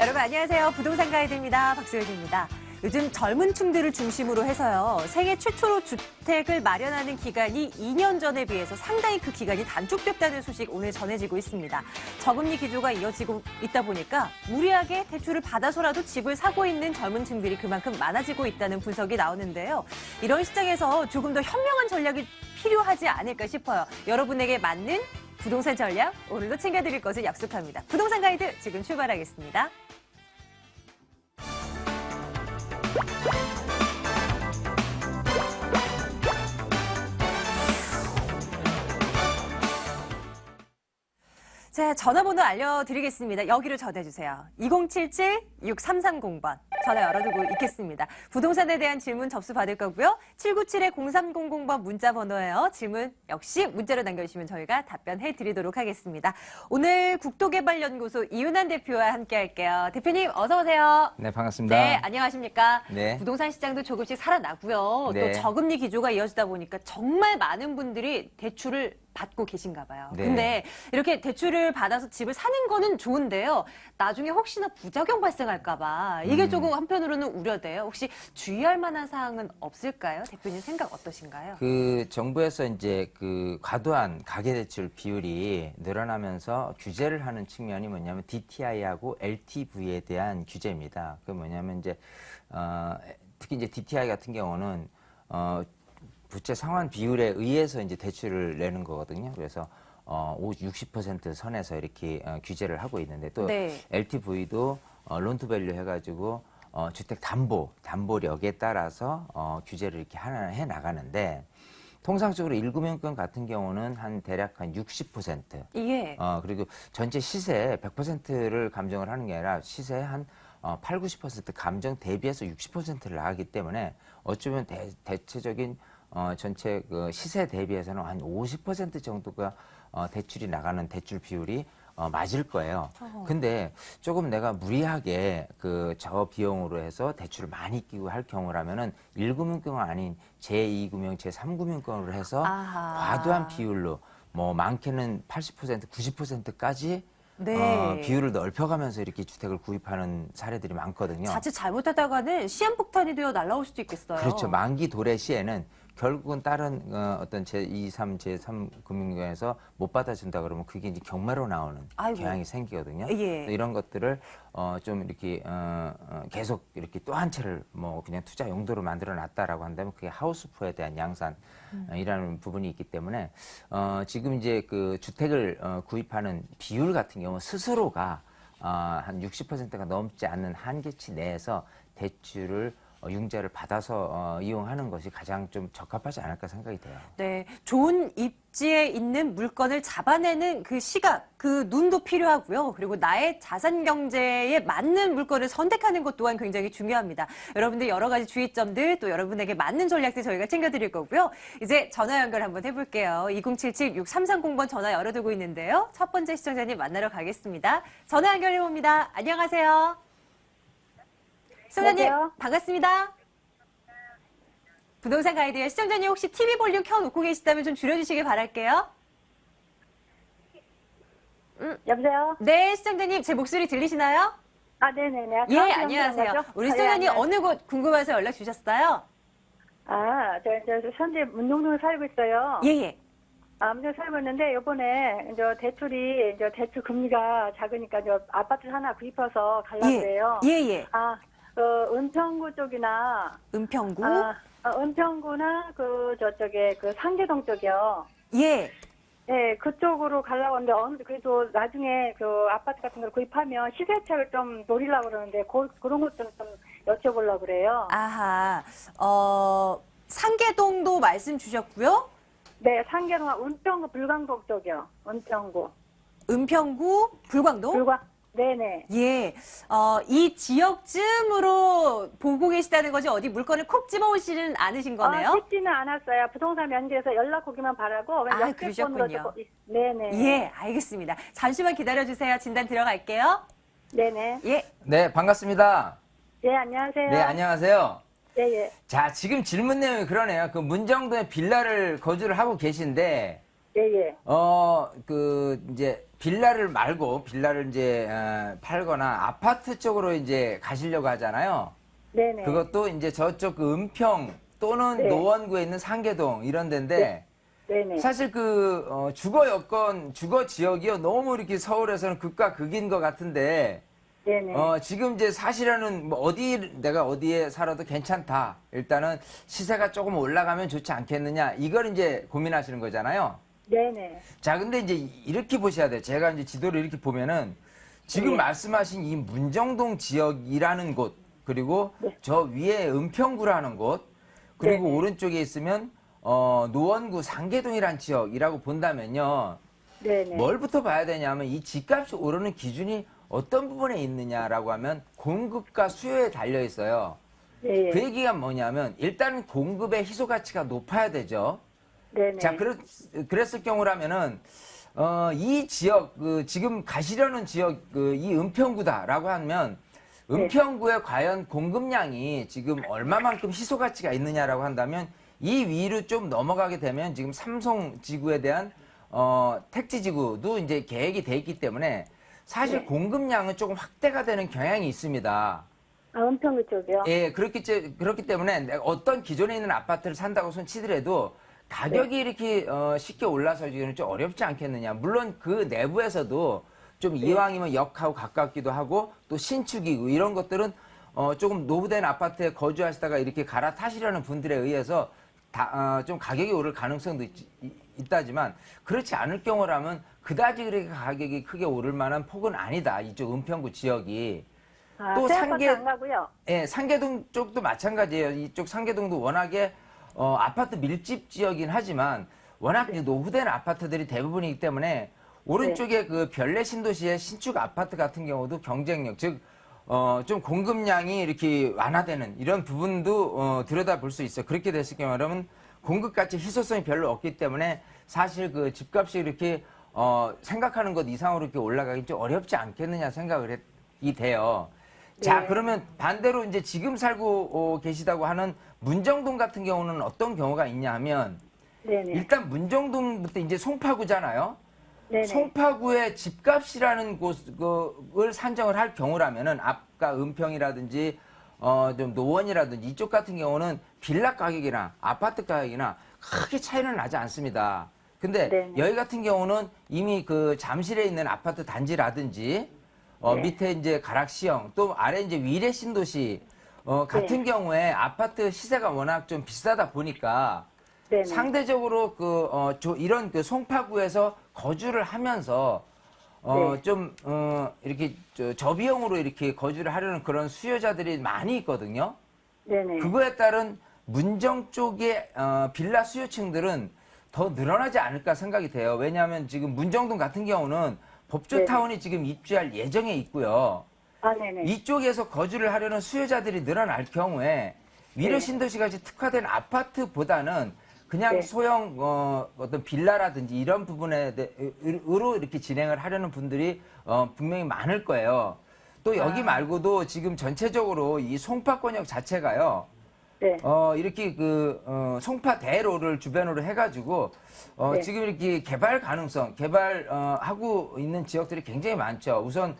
여러분 안녕하세요. 부동산 가이드입니다. 박소연입니다. 요즘 젊은 층들을 중심으로 해서요. 생애 최초로 주택을 마련하는 기간이 2년 전에 비해서 상당히 그 기간이 단축됐다는 소식 오늘 전해지고 있습니다. 저금리 기조가 이어지고 있다 보니까 무리하게 대출을 받아서라도 집을 사고 있는 젊은 층들이 그만큼 많아지고 있다는 분석이 나오는데요. 이런 시장에서 조금 더 현명한 전략이 필요하지 않을까 싶어요. 여러분에게 맞는 부동산 전략 오늘도 챙겨드릴 것을 약속합니다. 부동산 가이드 지금 출발하겠습니다. 자, 전화번호 알려드리겠습니다. 여기로 전해주세요. 2077-6330번. 전화 열어두고 있겠습니다. 부동산에 대한 질문 접수 받을 거고요. 797-0300번 문자 번호예요. 질문 역시 문자로 남겨주시면 저희가 답변해 드리도록 하겠습니다. 오늘 국토개발연구소 이윤환 대표와 함께 할게요. 대표님 어서 오세요. 네, 반갑습니다. 네, 안녕하십니까. 네. 부동산 시장도 조금씩 살아나고요. 네. 또 저금리 기조가 이어지다 보니까 정말 많은 분들이 대출을 받고 계신가 봐요. 네. 근데 이렇게 대출을 받아서 집을 사는 거는 좋은데요. 나중에 혹시나 부작용 발생할까 봐 이게 조금 한편으로는 우려돼요. 혹시 주의할 만한 사항은 없을까요? 대표님 생각 어떠신가요? 정부에서 이제 과도한 가계대출 비율이 늘어나면서 규제를 하는 측면이 뭐냐면 DTI하고 LTV에 대한 규제입니다. 그 뭐냐면 이제 특히 이제 DTI 같은 경우는 부채 상환 비율에 의해서 이제 대출을 내는 거거든요. 그래서 60% 선에서 이렇게 규제를 하고 있는데 또 네. LTV도 론투밸류 해가지고 주택 담보력에 따라서 규제를 이렇게 하나 해 나가는데 통상적으로 1금융권 같은 경우는 대략 한 60%. 예. 그리고 전체 시세 100%를 감정을 하는 게 아니라 시세 한 8, 90% 감정 대비해서 60%를 나가기 때문에 어쩌면 대체적인 전체 시세 대비해서는 한 50% 정도가 대출이 나가는 대출 비율이 맞을 거예요. 근데 조금 내가 무리하게 저 비용으로 해서 대출을 많이 끼고 할 경우라면은 1금융권이 아닌 제2금융, 제3금융권으로 해서 과도한 비율로 뭐 많게는 80%, 90%까지 네. 비율을 넓혀가면서 이렇게 주택을 구입하는 사례들이 많거든요. 자칫 잘못하다가는 시한폭탄이 되어 날아올 수도 있겠어요. 그렇죠. 만기 도래 시에는 결국은 다른 어떤 제2, 3, 제3 금융기관에서 못 받아준다 그러면 그게 이제 경매로 나오는 아이고. 경향이 생기거든요. 예. 이런 것들을 좀 이렇게 계속 이렇게 또 한 채를 뭐 그냥 투자 용도로 만들어 놨다라고 한다면 그게 하우스푸어에 대한 양산이라는 부분이 있기 때문에 지금 이제 주택을 구입하는 비율 같은 경우 스스로가 한 60%가 넘지 않는 한계치 내에서 대출을 융자를 받아서 이용하는 것이 가장 좀 적합하지 않을까 생각이 돼요. 네, 좋은 입지에 있는 물건을 잡아내는 그 시각, 그 눈도 필요하고요. 그리고 나의 자산 경제에 맞는 물건을 선택하는 것 또한 굉장히 중요합니다. 여러분들 여러 가지 주의점들 또 여러분에게 맞는 전략들 저희가 챙겨드릴 거고요. 이제 전화 연결 한번 해볼게요. 2077-6330번 전화 열어두고 있는데요. 첫 번째 시청자님 만나러 가겠습니다. 전화 연결해봅니다. 안녕하세요. 시청자님 여보세요? 반갑습니다. 부동산 가이드의 시청자님 혹시 TV 볼륨 켜놓고 계시다면 좀 줄여주시길 바랄게요. 여보세요? 네, 시청자님 제 목소리 들리시나요? 아, 네네네. 예, 안녕하세요. 우리 시청자님 어느 곳 궁금해서 연락 주셨어요? 저 현재 문동동에 살고 있어요. 예. 문동에 살고 있는데, 요번에, 대출 금리가 작으니까, 아파트를 하나 구입해서 가려고 해요. 예. 은평구 쪽이나, 은평구? 은평구나, 상계동 쪽이요. 예. 예, 그쪽으로 가려고 하는데, 그래도 나중에 아파트 같은 걸 구입하면 시세차를 좀 노리려고 그러는데, 그런 것 좀 여쭤보려고 그래요. 아하, 상계동도 말씀 주셨고요. 네, 상계동과 은평구 불광동 쪽이요. 은평구 불광동? 네네. 예, 이 지역쯤으로 보고 계시다는 거지 어디 물건을 콕 집어오시는 않으신 거네요? 쉽지는 않았어요. 부동산 면제에서 연락 오기만 바라고. 그러셨군요. 네네. 예, 알겠습니다. 잠시만 기다려주세요. 진단 들어갈게요. 네네. 예. 네, 반갑습니다. 네, 안녕하세요. 네, 안녕하세요. 예. 자, 지금 질문 내용이 그러네요. 문정동에 빌라를 거주를 하고 계신데, 예. 이제 빌라를 말고 빌라를 이제 팔거나 아파트 쪽으로 이제 가시려고 하잖아요. 네네. 그것도 이제 저쪽 그 은평 또는 네. 노원구에 있는 상계동 이런 데인데 네네. 사실 그 주거 여건, 주거 지역이요 너무 이렇게 서울에서는 극과 극인 것 같은데 네네. 지금 이제 사실은 뭐 내가 어디에 살아도 괜찮다. 일단은 시세가 조금 올라가면 좋지 않겠느냐. 이걸 이제 고민하시는 거잖아요. 네네. 자, 근데 이제 이렇게 보셔야 돼요. 제가 이제 지도를 이렇게 보면은 지금 네. 말씀하신 이 문정동 지역이라는 곳, 그리고 네. 저 위에 은평구라는 곳, 그리고 네네. 오른쪽에 있으면 노원구 상계동이란 지역이라고 본다면요. 네네. 뭘부터 봐야 되냐면 이 집값이 오르는 기준이 어떤 부분에 있느냐라고 하면 공급과 수요에 달려 있어요. 네. 그 얘기가 뭐냐면 일단은 공급의 희소 가치가 높아야 되죠. 네네. 자, 그랬을 경우라면은 이 지역 지금 가시려는 지역 이 은평구다라고 하면 은평구에 과연 공급량이 지금 얼마만큼 희소 가치가 있느냐라고 한다면 이 위로 좀 넘어가게 되면 지금 삼성지구에 대한 택지지구도 이제 계획이 돼 있기 때문에 사실 네. 공급량은 조금 확대가 되는 경향이 있습니다. 아, 은평구 쪽이요? 예, 그렇기 때문에 내가 어떤 기존에 있는 아파트를 산다고 손 치더라도 가격이 이렇게 쉽게 올라서기는 좀 어렵지 않겠느냐. 물론 그 내부에서도 좀 이왕이면 역하고 가깝기도 하고 또 신축이고 이런 것들은 조금 노후된 아파트에 거주하시다가 이렇게 갈아타시려는 분들에 의해서 좀 가격이 오를 가능성도 있다지만 그렇지 않을 경우라면 그다지 그렇게 가격이 크게 오를 만한 폭은 아니다. 이쪽 은평구 지역이. 아, 또 생각보다 안 가고요. 예, 상계동 쪽도 마찬가지예요. 이쪽 상계동도 워낙에 아파트 밀집 지역이긴 하지만 워낙 이제 노후된 아파트들이 대부분이기 때문에 오른쪽에 그 별내 신도시의 신축 아파트 같은 경우도 경쟁력, 즉 좀 공급량이 이렇게 완화되는 이런 부분도 들여다볼 수 있어요. 그렇게 됐을 경우라면 공급가치 희소성이 별로 없기 때문에 사실 그 집값이 이렇게 생각하는 것 이상으로 이렇게 올라가기 좀 어렵지 않겠느냐 생각이 돼요. 자, 네. 그러면 반대로 이제 지금 살고 계시다고 하는 문정동 같은 경우는 어떤 경우가 있냐 하면 네네. 일단 문정동부터 이제 송파구잖아요. 네네. 송파구의 집값이라는 곳을 산정을 할 경우라면은 아까 은평이라든지 좀 노원이라든지 이쪽 같은 경우는 빌라 가격이나 아파트 가격이나 크게 차이는 나지 않습니다. 근데 네네. 여기 같은 경우는 이미 그 잠실에 있는 아파트 단지라든지 네. 밑에 이제 가락시형 또 아래 이제 위례 신도시 같은 경우에 아파트 시세가 워낙 좀 비싸다 보니까 네네. 상대적으로 이런 그 송파구에서 거주를 하면서 네. 좀 이렇게 저비용으로 이렇게 거주를 하려는 그런 수요자들이 많이 있거든요. 네네. 그거에 따른 문정 쪽의 빌라 수요층들은 더 늘어나지 않을까 생각이 돼요. 왜냐하면 지금 문정동 같은 경우는 법조타운이 지금 입주할 예정에 있고요. 아, 네네. 이쪽에서 거주를 하려는 수요자들이 늘어날 경우에 위례 네. 신도시같이 특화된 아파트보다는 그냥 네. 소형 어떤 빌라라든지 이런 부분으로 이렇게 진행을 하려는 분들이 분명히 많을 거예요. 또 여기 말고도 지금 전체적으로 이 송파권역 자체가요. 네. 이렇게 송파대로를 주변으로 해가지고 네. 지금 이렇게 개발 가능성, 하고 있는 지역들이 굉장히 많죠. 우선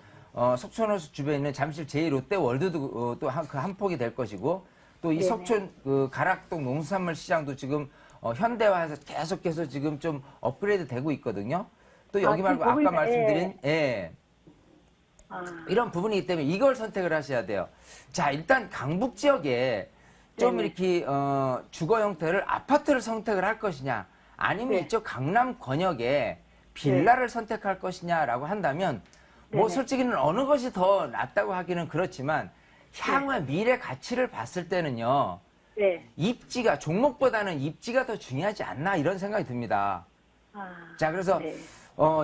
석촌호수 주변에 있는 잠실 제2롯데월드도 또 한 폭이 될 것이고 또 이 네네. 석촌 가락동 농수산물 시장도 지금 현대화해서 계속해서 지금 좀 업그레이드 되고 있거든요. 또 여기 말고 지금 아까 보이네. 말씀드린 아, 이런 부분이기 때문에 이걸 선택을 하셔야 돼요. 자, 일단 강북 지역에 좀 네네. 이렇게 주거 형태를 아파트를 선택을 할 것이냐 아니면 네. 이쪽 강남 권역에 빌라를 선택할 것이냐라고 한다면 뭐 네네. 솔직히는 어느 것이 더 낫다고 하기는 그렇지만 향후의 미래 가치를 봤을 때는요. 네. 입지가 종목보다는 입지가 더 중요하지 않나 이런 생각이 듭니다. 아, 자, 그래서 네.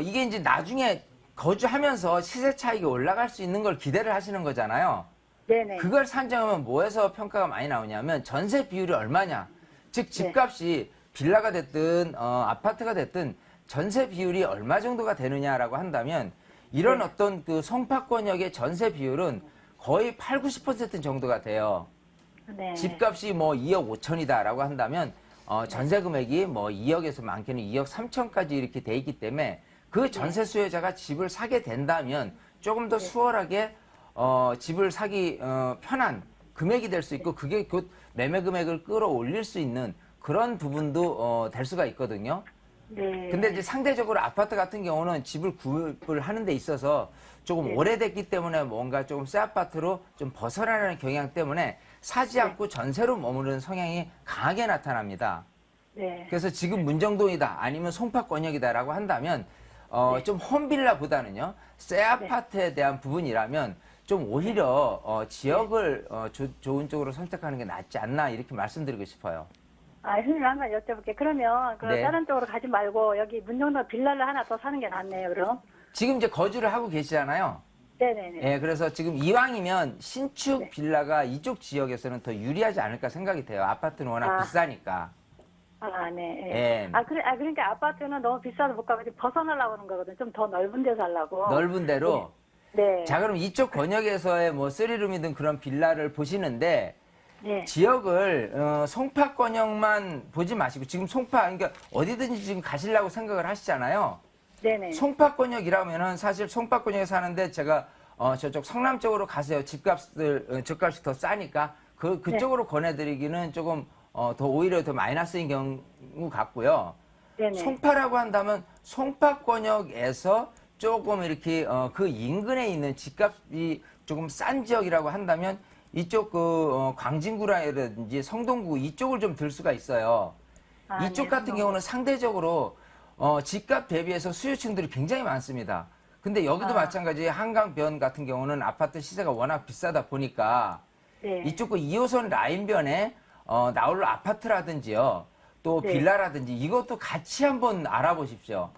이게 이제 나중에 거주하면서 시세 차익이 올라갈 수 있는 걸 기대를 하시는 거잖아요. 네네. 그걸 산정하면 뭐에서 평가가 많이 나오냐면 전세 비율이 얼마냐. 즉 집값이 빌라가 됐든 아파트가 됐든 전세 비율이 얼마 정도가 되느냐라고 한다면 이런 네. 어떤 그 송파권역의 전세 비율은 거의 8, 90% 정도가 돼요. 네. 집값이 뭐 2억 5천이다라고 한다면 전세 금액이 뭐 2억에서 많게는 2억 3천까지 이렇게 돼 있기 때문에 그 전세 수요자가 집을 사게 된다면 조금 더 네. 수월하게 집을 사기 편한 금액이 될 수 있고 그게 곧 매매 금액을 끌어올릴 수 있는 그런 부분도 될 수가 있거든요. 네. 근데 이제 상대적으로 아파트 같은 경우는 집을 구입을 하는 데 있어서 조금 네. 오래됐기 때문에 뭔가 조금 새 아파트로 좀 벗어나는 경향 때문에 사지 않고 전세로 머무르는 성향이 강하게 나타납니다. 네. 그래서 지금 문정동이다 아니면 송파권역이다라고 한다면 좀 홈빌라보다는요 새 아파트에 대한 부분이라면 좀 오히려 지역을 좋은 쪽으로 선택하는 게 낫지 않나 이렇게 말씀드리고 싶어요. 선생님 한번 여쭤볼게요. 그러면 네. 다른 쪽으로 가지 말고 여기 문정동 빌라를 하나 더 사는 게 낫네요. 그럼. 지금 이제 거주를 하고 계시잖아요. 네네네. 예, 그래서 지금 이왕이면 신축 네. 빌라가 이쪽 지역에서는 더 유리하지 않을까 생각이 돼요. 아파트는 워낙 비싸니까. 네. 예. 그러니까 아파트는 너무 비싸서 못 가고 벗어나려고 하는 거거든. 좀 더 넓은 데 살라고. 넓은 데로. 네. 자, 그럼 이쪽 권역에서의 뭐 쓰리룸이든 그런 빌라를 보시는데 네. 지역을 송파 권역만 보지 마시고 지금 송파 그러니까 어디든지 지금 가시려고 생각을 하시잖아요. 네네. 송파 권역이라면은 사실 송파 권역에 사는데 제가 저쪽 성남 쪽으로 가세요. 집값이 더 싸니까 그쪽으로 권해드리기는 조금 더 오히려 더 마이너스인 경우 같고요. 네네. 송파라고 한다면 송파 권역에서 조금 이렇게 그 인근에 있는 집값이 조금 싼 지역이라고 한다면 이쪽 광진구라든지 성동구 이쪽을 좀 들 수가 있어요. 이쪽 네. 같은 경우는 상대적으로 집값 대비해서 수요층들이 굉장히 많습니다. 근데 여기도 마찬가지 한강변 같은 경우는 아파트 시세가 워낙 비싸다 보니까 네. 이쪽 그 2호선 라인변에 나홀로 아파트라든지요. 또 네. 빌라라든지 이것도 같이 한번 알아보십시오.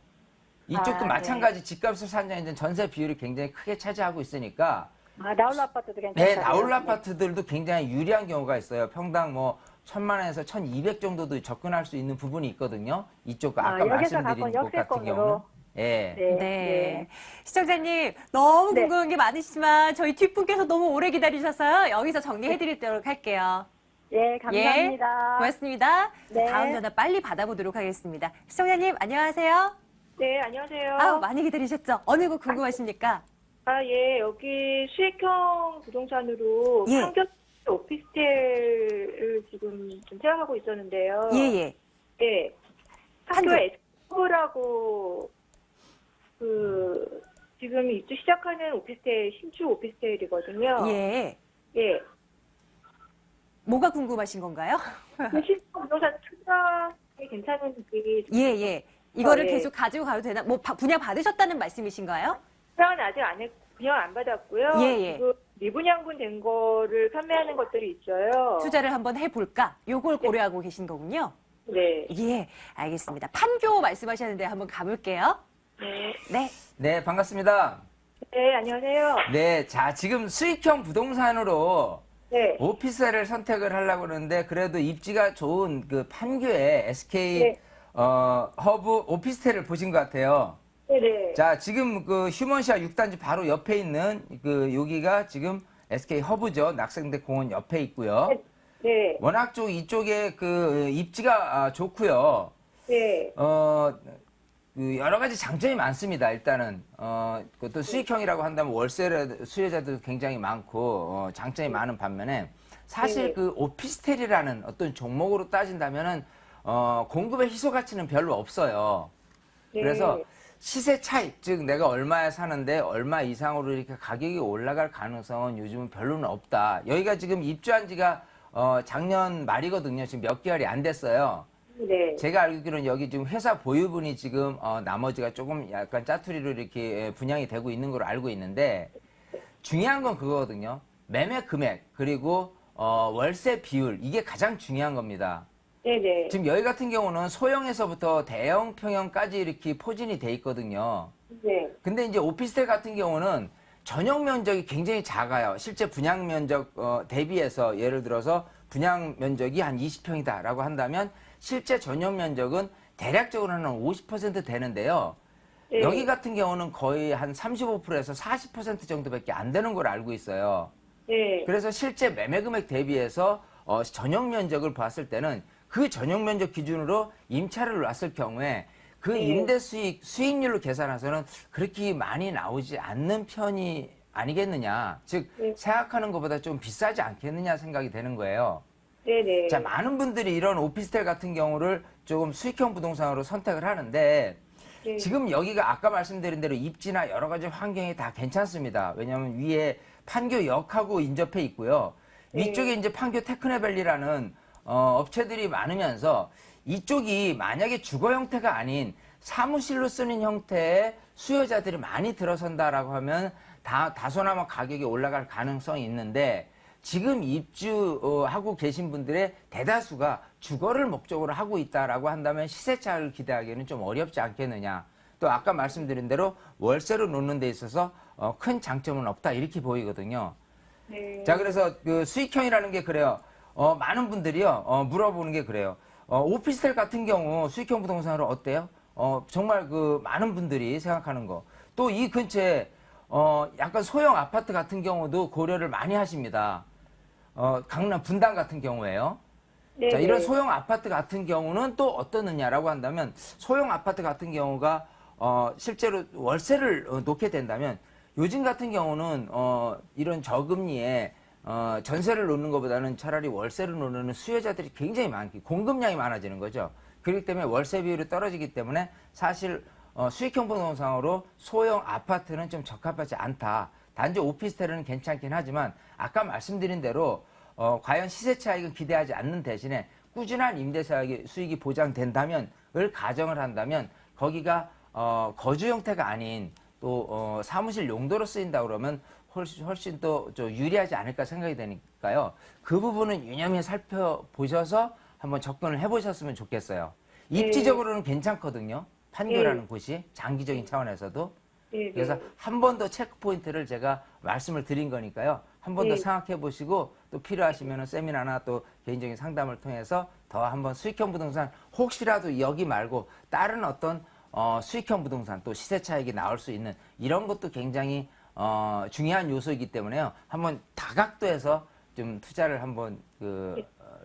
이쪽도 네. 마찬가지 집값을 산정해준 전세 비율이 굉장히 크게 차지하고 있으니까 나홀로 아파트도 괜찮아요. 네, 나홀로 아파트들도 굉장히 유리한 경우가 있어요. 평당 뭐 1,000만 원에서 1,200 정도도 접근할 수 있는 부분이 있거든요. 이쪽 아까 여기서 말씀드린 갖고 곳 같은 경우는. 역세권으로. 예. 네. 네. 시청자님, 너무 네. 궁금한 게 많으시지만 저희 뒷분께서 너무 오래 기다리셔서요. 여기서 정리해드리도록 할게요. 예, 감사합니다. 예, 고맙습니다. 네. 다음 전화 빨리 받아보도록 하겠습니다. 시청자님, 안녕하세요. 네, 안녕하세요. 많이 기다리셨죠? 어느 곳 궁금하십니까? 예, 여기 수익형 부동산으로 예. 판교 오피스텔을 지금 좀 생각하고 있었는데요. 예. 예. 판교. 판교 에스코라고 지금 입주 시작하는 오피스텔, 신축 오피스텔이거든요. 예. 예. 뭐가 궁금하신 건가요? 신축 부동산 투자에 괜찮은지. 예. 이거를 예. 계속 가지고 가도 되나? 뭐 분양 받으셨다는 말씀이신가요? 분양은 아직 분양 안 받았고요. 예. 지금 미분양분 된 거를 판매하는 것들이 있어요. 투자를 한번 해볼까? 요걸 고려하고 계신 거군요. 네. 예, 알겠습니다. 판교 말씀하셨는데 한번 가볼게요. 네. 네. 네, 반갑습니다. 네, 안녕하세요. 네, 자, 지금 수익형 부동산으로 네. 오피스를 선택을 하려고 그러는데 그래도 입지가 좋은 그 판교의 SK 네. 허브 오피스텔을 보신 것 같아요. 네네. 자, 지금 그 휴먼시아 6단지 바로 옆에 있는 여기가 지금 SK 허브죠. 낙생대 공원 옆에 있고요. 네. 워낙 이쪽에 그 입지가 좋고요. 네. 그 여러 가지 장점이 많습니다. 일단은 그것도 수익형이라고 한다면 월세 수요자도 굉장히 많고 장점이 많은 반면에 사실 네. 그 오피스텔이라는 어떤 종목으로 따진다면은 공급의 희소 가치는 별로 없어요. 네. 그래서 시세 차익, 즉 내가 얼마에 사는데 얼마 이상으로 이렇게 가격이 올라갈 가능성은 요즘은 별로는 없다. 여기가 지금 입주한 지가 작년 말이거든요. 지금 몇 개월이 안 됐어요. 네. 제가 알기로는 여기 지금 회사 보유분이 지금 나머지가 조금 약간 짜투리로 이렇게 분양이 되고 있는 걸로 알고 있는데 중요한 건 그거거든요. 매매 금액 그리고 월세 비율 이게 가장 중요한 겁니다. 네네. 지금 여기 같은 경우는 소형에서부터 대형 평형까지 이렇게 포진이 돼 있거든요. 네. 근데 이제 오피스텔 같은 경우는 전용 면적이 굉장히 작아요. 실제 분양 면적 대비해서 예를 들어서 분양 면적이 한 20평이다라고 한다면 실제 전용 면적은 대략적으로는 50% 되는데요. 네. 여기 같은 경우는 거의 한 35%에서 40% 정도밖에 안 되는 걸 알고 있어요. 네. 그래서 실제 매매 금액 대비해서 전용 면적을 봤을 때는 그 전용 면적 기준으로 임차를 놨을 경우에 그 네. 임대 수익률로 계산해서는 그렇게 많이 나오지 않는 편이 아니겠느냐. 즉 네. 생각하는 것보다 좀 비싸지 않겠느냐 생각이 되는 거예요. 네네. 자, 많은 분들이 이런 오피스텔 같은 경우를 조금 수익형 부동산으로 선택을 하는데 네. 지금 여기가 아까 말씀드린 대로 입지나 여러 가지 환경이 다 괜찮습니다. 왜냐하면 위에 판교역하고 인접해 있고요. 네. 위쪽에 이제 판교 테크노밸리라는 업체들이 많으면서 이쪽이 만약에 주거 형태가 아닌 사무실로 쓰는 형태의 수요자들이 많이 들어선다라고 하면 다소나마 가격이 올라갈 가능성이 있는데 지금 입주하고 계신 분들의 대다수가 주거를 목적으로 하고 있다라고 한다면 시세 차익을 기대하기에는 좀 어렵지 않겠느냐. 또 아까 말씀드린 대로 월세로 놓는 데 있어서 큰 장점은 없다 이렇게 보이거든요. 네. 자, 그래서 그 수익형이라는 게 그래요. 많은 분들이요 물어보는 게 그래요. 오피스텔 같은 경우 수익형 부동산으로 어때요? 정말 그 많은 분들이 생각하는 거. 또 이 근처에 약간 소형 아파트 같은 경우도 고려를 많이 하십니다. 강남 분당 같은 경우에요. 네. 자, 이런 소형 아파트 같은 경우는 또 어떠느냐라고 한다면 소형 아파트 같은 경우가 실제로 월세를 놓게 된다면 요즘 같은 경우는 이런 저금리에 전세를 놓는 것보다는 차라리 월세를 놓는 수요자들이 굉장히 많기 공급량이 많아지는 거죠. 그렇기 때문에 월세 비율이 떨어지기 때문에 사실 수익형 부동산으로 소형 아파트는 좀 적합하지 않다. 단지 오피스텔은 괜찮긴 하지만 아까 말씀드린 대로 과연 시세 차익은 기대하지 않는 대신에 꾸준한 임대 수익이 보장된다면 을 가정을 한다면 거기가 거주 형태가 아닌 또 사무실 용도로 쓰인다 그러면 훨씬 또 유리하지 않을까 생각이 되니까요. 그 부분은 유념히 살펴보셔서 한번 접근을 해보셨으면 좋겠어요. 입지적으로는 괜찮거든요. 판교라는 곳이 장기적인 차원에서도. 네. 그래서 한 번 더 체크 포인트를 제가 말씀을 드린 거니까요. 한 번 더 네. 생각해 보시고 또 필요하시면 세미나나 또 개인적인 상담을 통해서 더 한번 수익형 부동산 혹시라도 여기 말고 다른 어떤 수익형 부동산 또 시세 차익이 나올 수 있는 이런 것도 굉장히 중요한 요소이기 때문에요. 한번 다각도에서 좀 투자를 한번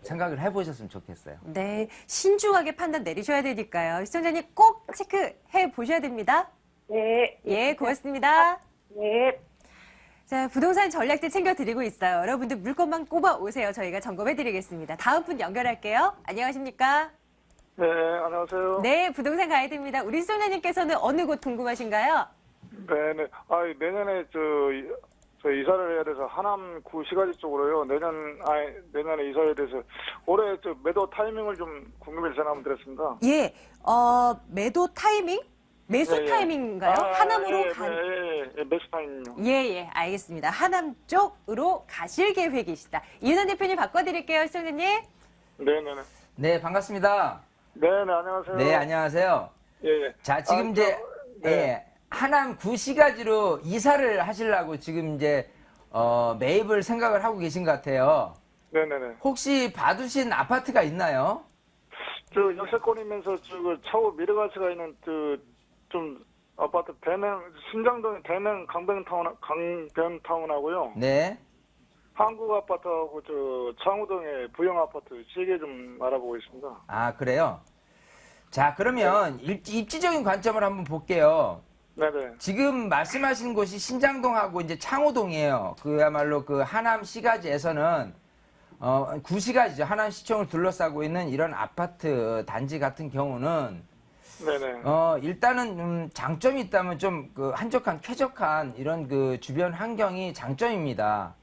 생각을 해보셨으면 좋겠어요. 네, 신중하게 판단 내리셔야 되니까요. 시청자님 꼭 체크해 보셔야 됩니다. 네. 예, 고맙습니다. 네. 자, 부동산 전략들 챙겨드리고 있어요. 여러분들 물건만 꼽아 오세요. 저희가 점검해드리겠습니다. 다음 분 연결할게요. 안녕하십니까? 네, 안녕하세요. 네, 부동산 가이드입니다. 우리 시청자님께서는 어느 곳 궁금하신가요? 네. 내년에 저 이사를 해야 돼서 하남 구시가지 쪽으로요. 내년에 이사해야 돼서 올해 매도 타이밍을 좀 궁금해서 전화 한번 드렸습니다. 예, 매도 타이밍? 매수 예, 예. 타이밍인가요? 하남으로 매수 타이밍요. 예, 알겠습니다. 하남 쪽으로 가실 계획이시다. 이은환 대표님 바꿔드릴게요, 시청자님. 네네네. 네, 반갑습니다. 네네, 안녕하세요. 네, 안녕하세요. 예. 자, 지금 이제 네. 예, 하남 구시가지로 이사를 하시려고 지금 이제 매입을 생각을 하고 계신 것 같아요. 네네네. 혹시 봐두신 아파트가 있나요? 역세권이면서 차후 미래가치가 있는 좀 아파트 신장동 대명 강변타운하고요. 네. 한국 아파트하고 창우동의 부영 아파트 3개 좀 알아보고 있습니다. 아, 그래요? 자, 그러면 입지적인 관점을 한번 볼게요. 네네. 지금 말씀하신 곳이 신장동하고 이제 창호동이에요. 그야말로 그 하남 시가지에서는 구시가지죠. 하남 시청을 둘러싸고 있는 이런 아파트 단지 같은 경우는 네네. 일단은 장점이 있다면 좀 한적한 쾌적한 이런 주변 환경이 장점입니다.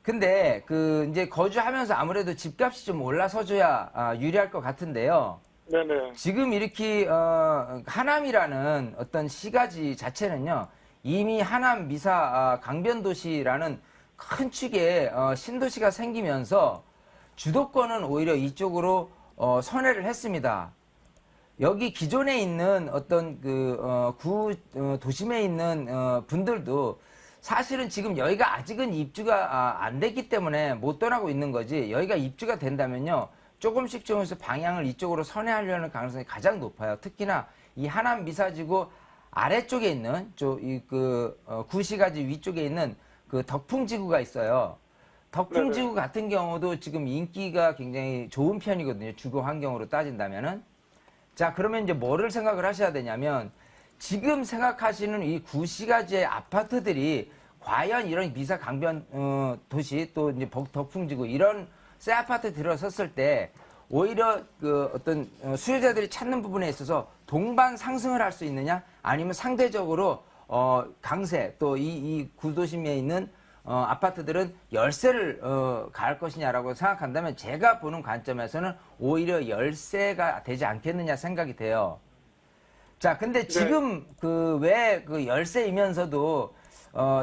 근데 이제 거주하면서 아무래도 집값이 좀 올라서줘야 유리할 것 같은데요. 네네. 지금 이렇게 하남이라는 어떤 시가지 자체는요, 이미 하남 미사 강변도시라는 큰 축의 신도시가 생기면서 주도권은 오히려 이쪽으로 선회를 했습니다. 여기 기존에 있는 어떤 도심에 있는 분들도 사실은 지금 여기가 아직은 입주가 안 됐기 때문에 못 떠나고 있는 거지, 여기가 입주가 된다면요, 조금씩 방향을 이쪽으로 선회하려는 가능성이 가장 높아요. 특히나 이 하남 미사지구 아래쪽에 있는 구시가지 위쪽에 있는 덕풍지구가 있어요. 덕풍지구 같은 경우도 지금 인기가 굉장히 좋은 편이거든요. 주거 환경으로 따진다면은. 자, 그러면 이제 뭐를 생각을 하셔야 되냐면 지금 생각하시는 이 구시가지의 아파트들이 과연 이런 미사 강변 도시 또 이제 덕풍지구 이런 새 아파트 들어섰을 때 오히려 그 어떤 수요자들이 찾는 부분에 있어서 동반 상승을 할 수 있느냐 아니면 상대적으로 강세 또 이 구도심에 있는 아파트들은 열세를 가할 것이냐라고 생각한다면 제가 보는 관점에서는 오히려 열세가 되지 않겠느냐 생각이 돼요. 자, 근데 지금 그 왜 그 열세이면서도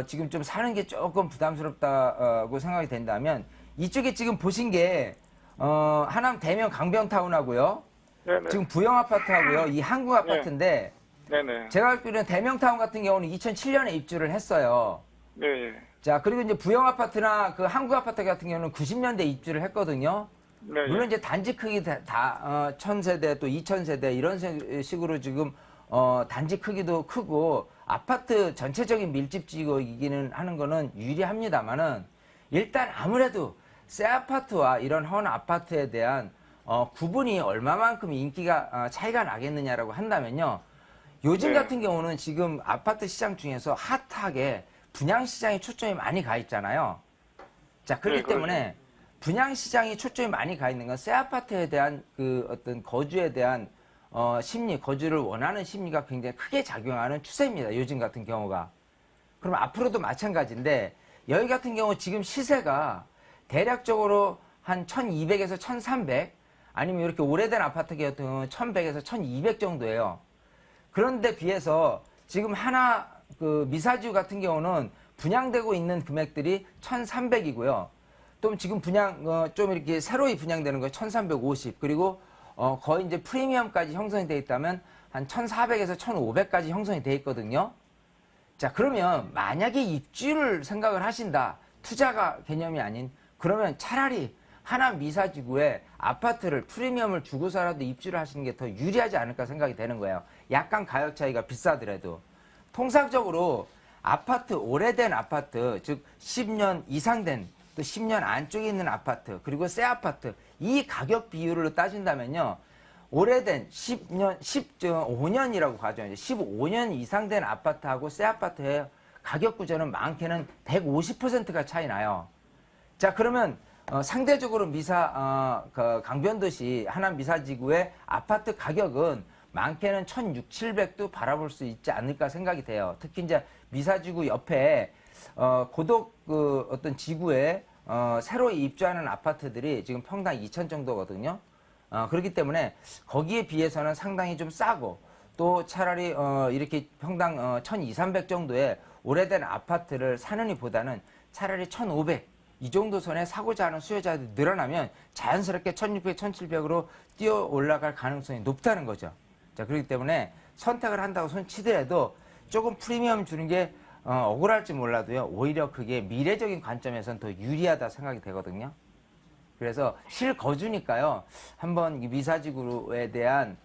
지금 좀 사는 게 조금 부담스럽다고 생각이 된다면 이쪽에 지금 보신 게 하남 대명 강변타운하고요. 네네. 지금 부영 아파트하고요. 이 한국 아파트인데 네네. 제가 알기로는 대명타운 같은 경우는 2007년에 입주를 했어요. 네. 예. 자, 그리고 이제 부영 아파트나 그 한국 아파트 같은 경우는 90년대 입주를 했거든요. 네. 물론 이제 단지 크기 다 1000세대 또 2000세대 이런 식으로 지금 단지 크기도 크고 아파트 전체적인 밀집지구이기는 하는 거는 유리합니다만은 일단 아무래도 새 아파트와 이런 헌 아파트에 대한 구분이 얼마만큼 인기가 차이가 나겠느냐라고 한다면요. 요즘 네. 같은 경우는 지금 아파트 시장 중에서 핫하게 분양 시장에 초점이 많이 가 있잖아요. 자, 그렇기 네, 그렇죠. 때문에 분양 시장이 초점이 많이 가 있는 건 새 아파트에 대한 그 어떤 거주에 대한 심리, 거주를 원하는 심리가 굉장히 크게 작용하는 추세입니다. 요즘 같은 경우가. 그럼 앞으로도 마찬가지인데 여기 같은 경우 지금 시세가 대략적으로 한 1200에서 1300 아니면 이렇게 오래된 아파트 같은 경우는 1100에서 1200 정도예요. 그런데 비해서 지금 하나 그 미사지구 같은 경우는 분양되고 있는 금액들이 1300이고요. 또 지금 분양 좀 이렇게 새로이 분양되는 거 1350 그리고 거의 이제 프리미엄까지 형성이 되어 있다면 한 1400에서 1500까지 형성이 되어 있거든요. 자, 그러면 만약에 입주를 생각을 하신다. 투자가 개념이 아닌 그러면 차라리 하남 미사지구에 아파트를 프리미엄을 주고서라도 입주를 하시는 게 더 유리하지 않을까 생각이 되는 거예요. 약간 가격 차이가 비싸더라도. 통상적으로 아파트, 오래된 아파트, 즉 10년 이상 된 또 10년 안쪽에 있는 아파트, 그리고 새 아파트, 이 가격 비율로 따진다면요. 오래된 15년이라고 가정하죠. 15년 이상 된 아파트하고 새 아파트의 가격 구조는 많게는 150%가 차이 나요. 자, 그러면 상대적으로 그 강변도시 하남 미사지구의 아파트 가격은 많게는 1600, 700도 바라볼 수 있지 않을까 생각이 돼요. 특히 이제 미사지구 옆에 고독 그 어떤 지구에 새로 입주하는 아파트들이 지금 평당 2000 정도거든요. 그렇기 때문에 거기에 비해서는 상당히 좀 싸고 또 차라리 이렇게 평당 1200, 300 정도의 오래된 아파트를 사느니 보다는 차라리 1500 이 정도 선에 사고자 하는 수요자들이 늘어나면 자연스럽게 1600, 1700으로 뛰어 올라갈 가능성이 높다는 거죠. 자, 그렇기 때문에 선택을 한다고 손치더라도 조금 프리미엄 주는 게 억울할지 몰라도요. 오히려 그게 미래적인 관점에서는 더 유리하다 생각이 되거든요. 그래서 실거주니까요. 한번 이 미사지구에 대한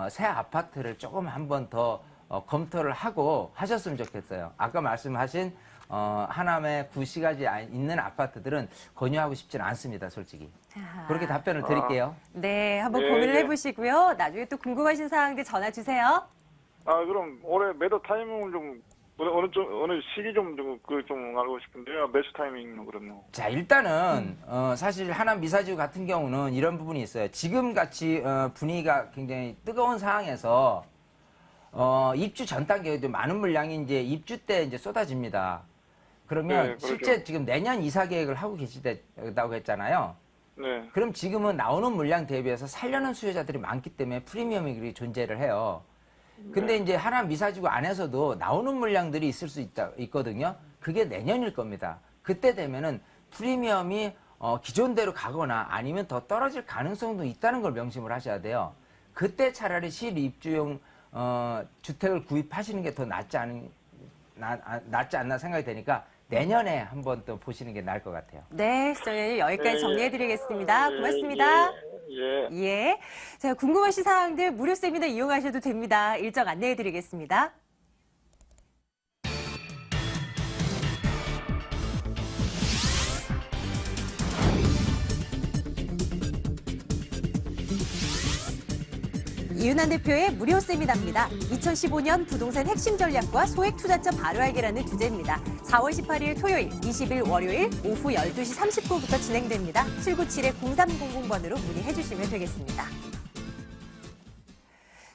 새 아파트를 조금 한번 더 검토를 하고 하셨으면 좋겠어요. 아까 말씀하신 하남의 구시가지 있는 아파트들은 권유하고 싶지는 않습니다, 솔직히. 아하. 그렇게 답변을 드릴게요. 네, 한번 예, 고민을 예. 해보시고요. 나중에 또 궁금하신 사항들 전화 주세요. 그럼 올해 매도 타이밍을 좀 어느 시기 좀 알고 싶은데요. 매수 타이밍 그러면. 자, 일단은 사실 하남 미사지구 같은 경우는 이런 부분이 있어요. 지금 같이 분위기가 굉장히 뜨거운 상황에서 입주 전 단계에 많은 물량이 이제 입주 때 이제 쏟아집니다. 그러면 네, 그렇죠. 실제 지금 내년 이사 계획을 하고 계시다고 했잖아요. 네. 그럼 지금은 나오는 물량 대비해서 살려는 수요자들이 많기 때문에 프리미엄이 존재를 해요. 근데 이제 하남 미사지구 안에서도 나오는 물량들이 있을 수 있거든요. 그게 내년일 겁니다. 그때 되면은 프리미엄이 기존대로 가거나 아니면 더 떨어질 가능성도 있다는 걸 명심을 하셔야 돼요. 그때 차라리 실입주용 주택을 구입하시는 게 더 낫지 않나 생각이 되니까 내년에 한번 또 보시는 게 나을 것 같아요. 네, 시청자님 여기까지 예, 정리해드리겠습니다. 예, 고맙습니다. 예. 예. 자, 궁금하신 사항들 무료 세미나 이용하셔도 됩니다. 일정 안내해드리겠습니다. 이윤환 대표의 무료 세미나입니다. 2015년 부동산 핵심 전략과 소액 투자처 바로 알기라는 주제입니다. 4월 18일 토요일, 20일 월요일 오후 12시 30분부터 진행됩니다. 797-0300번으로 문의해 주시면 되겠습니다.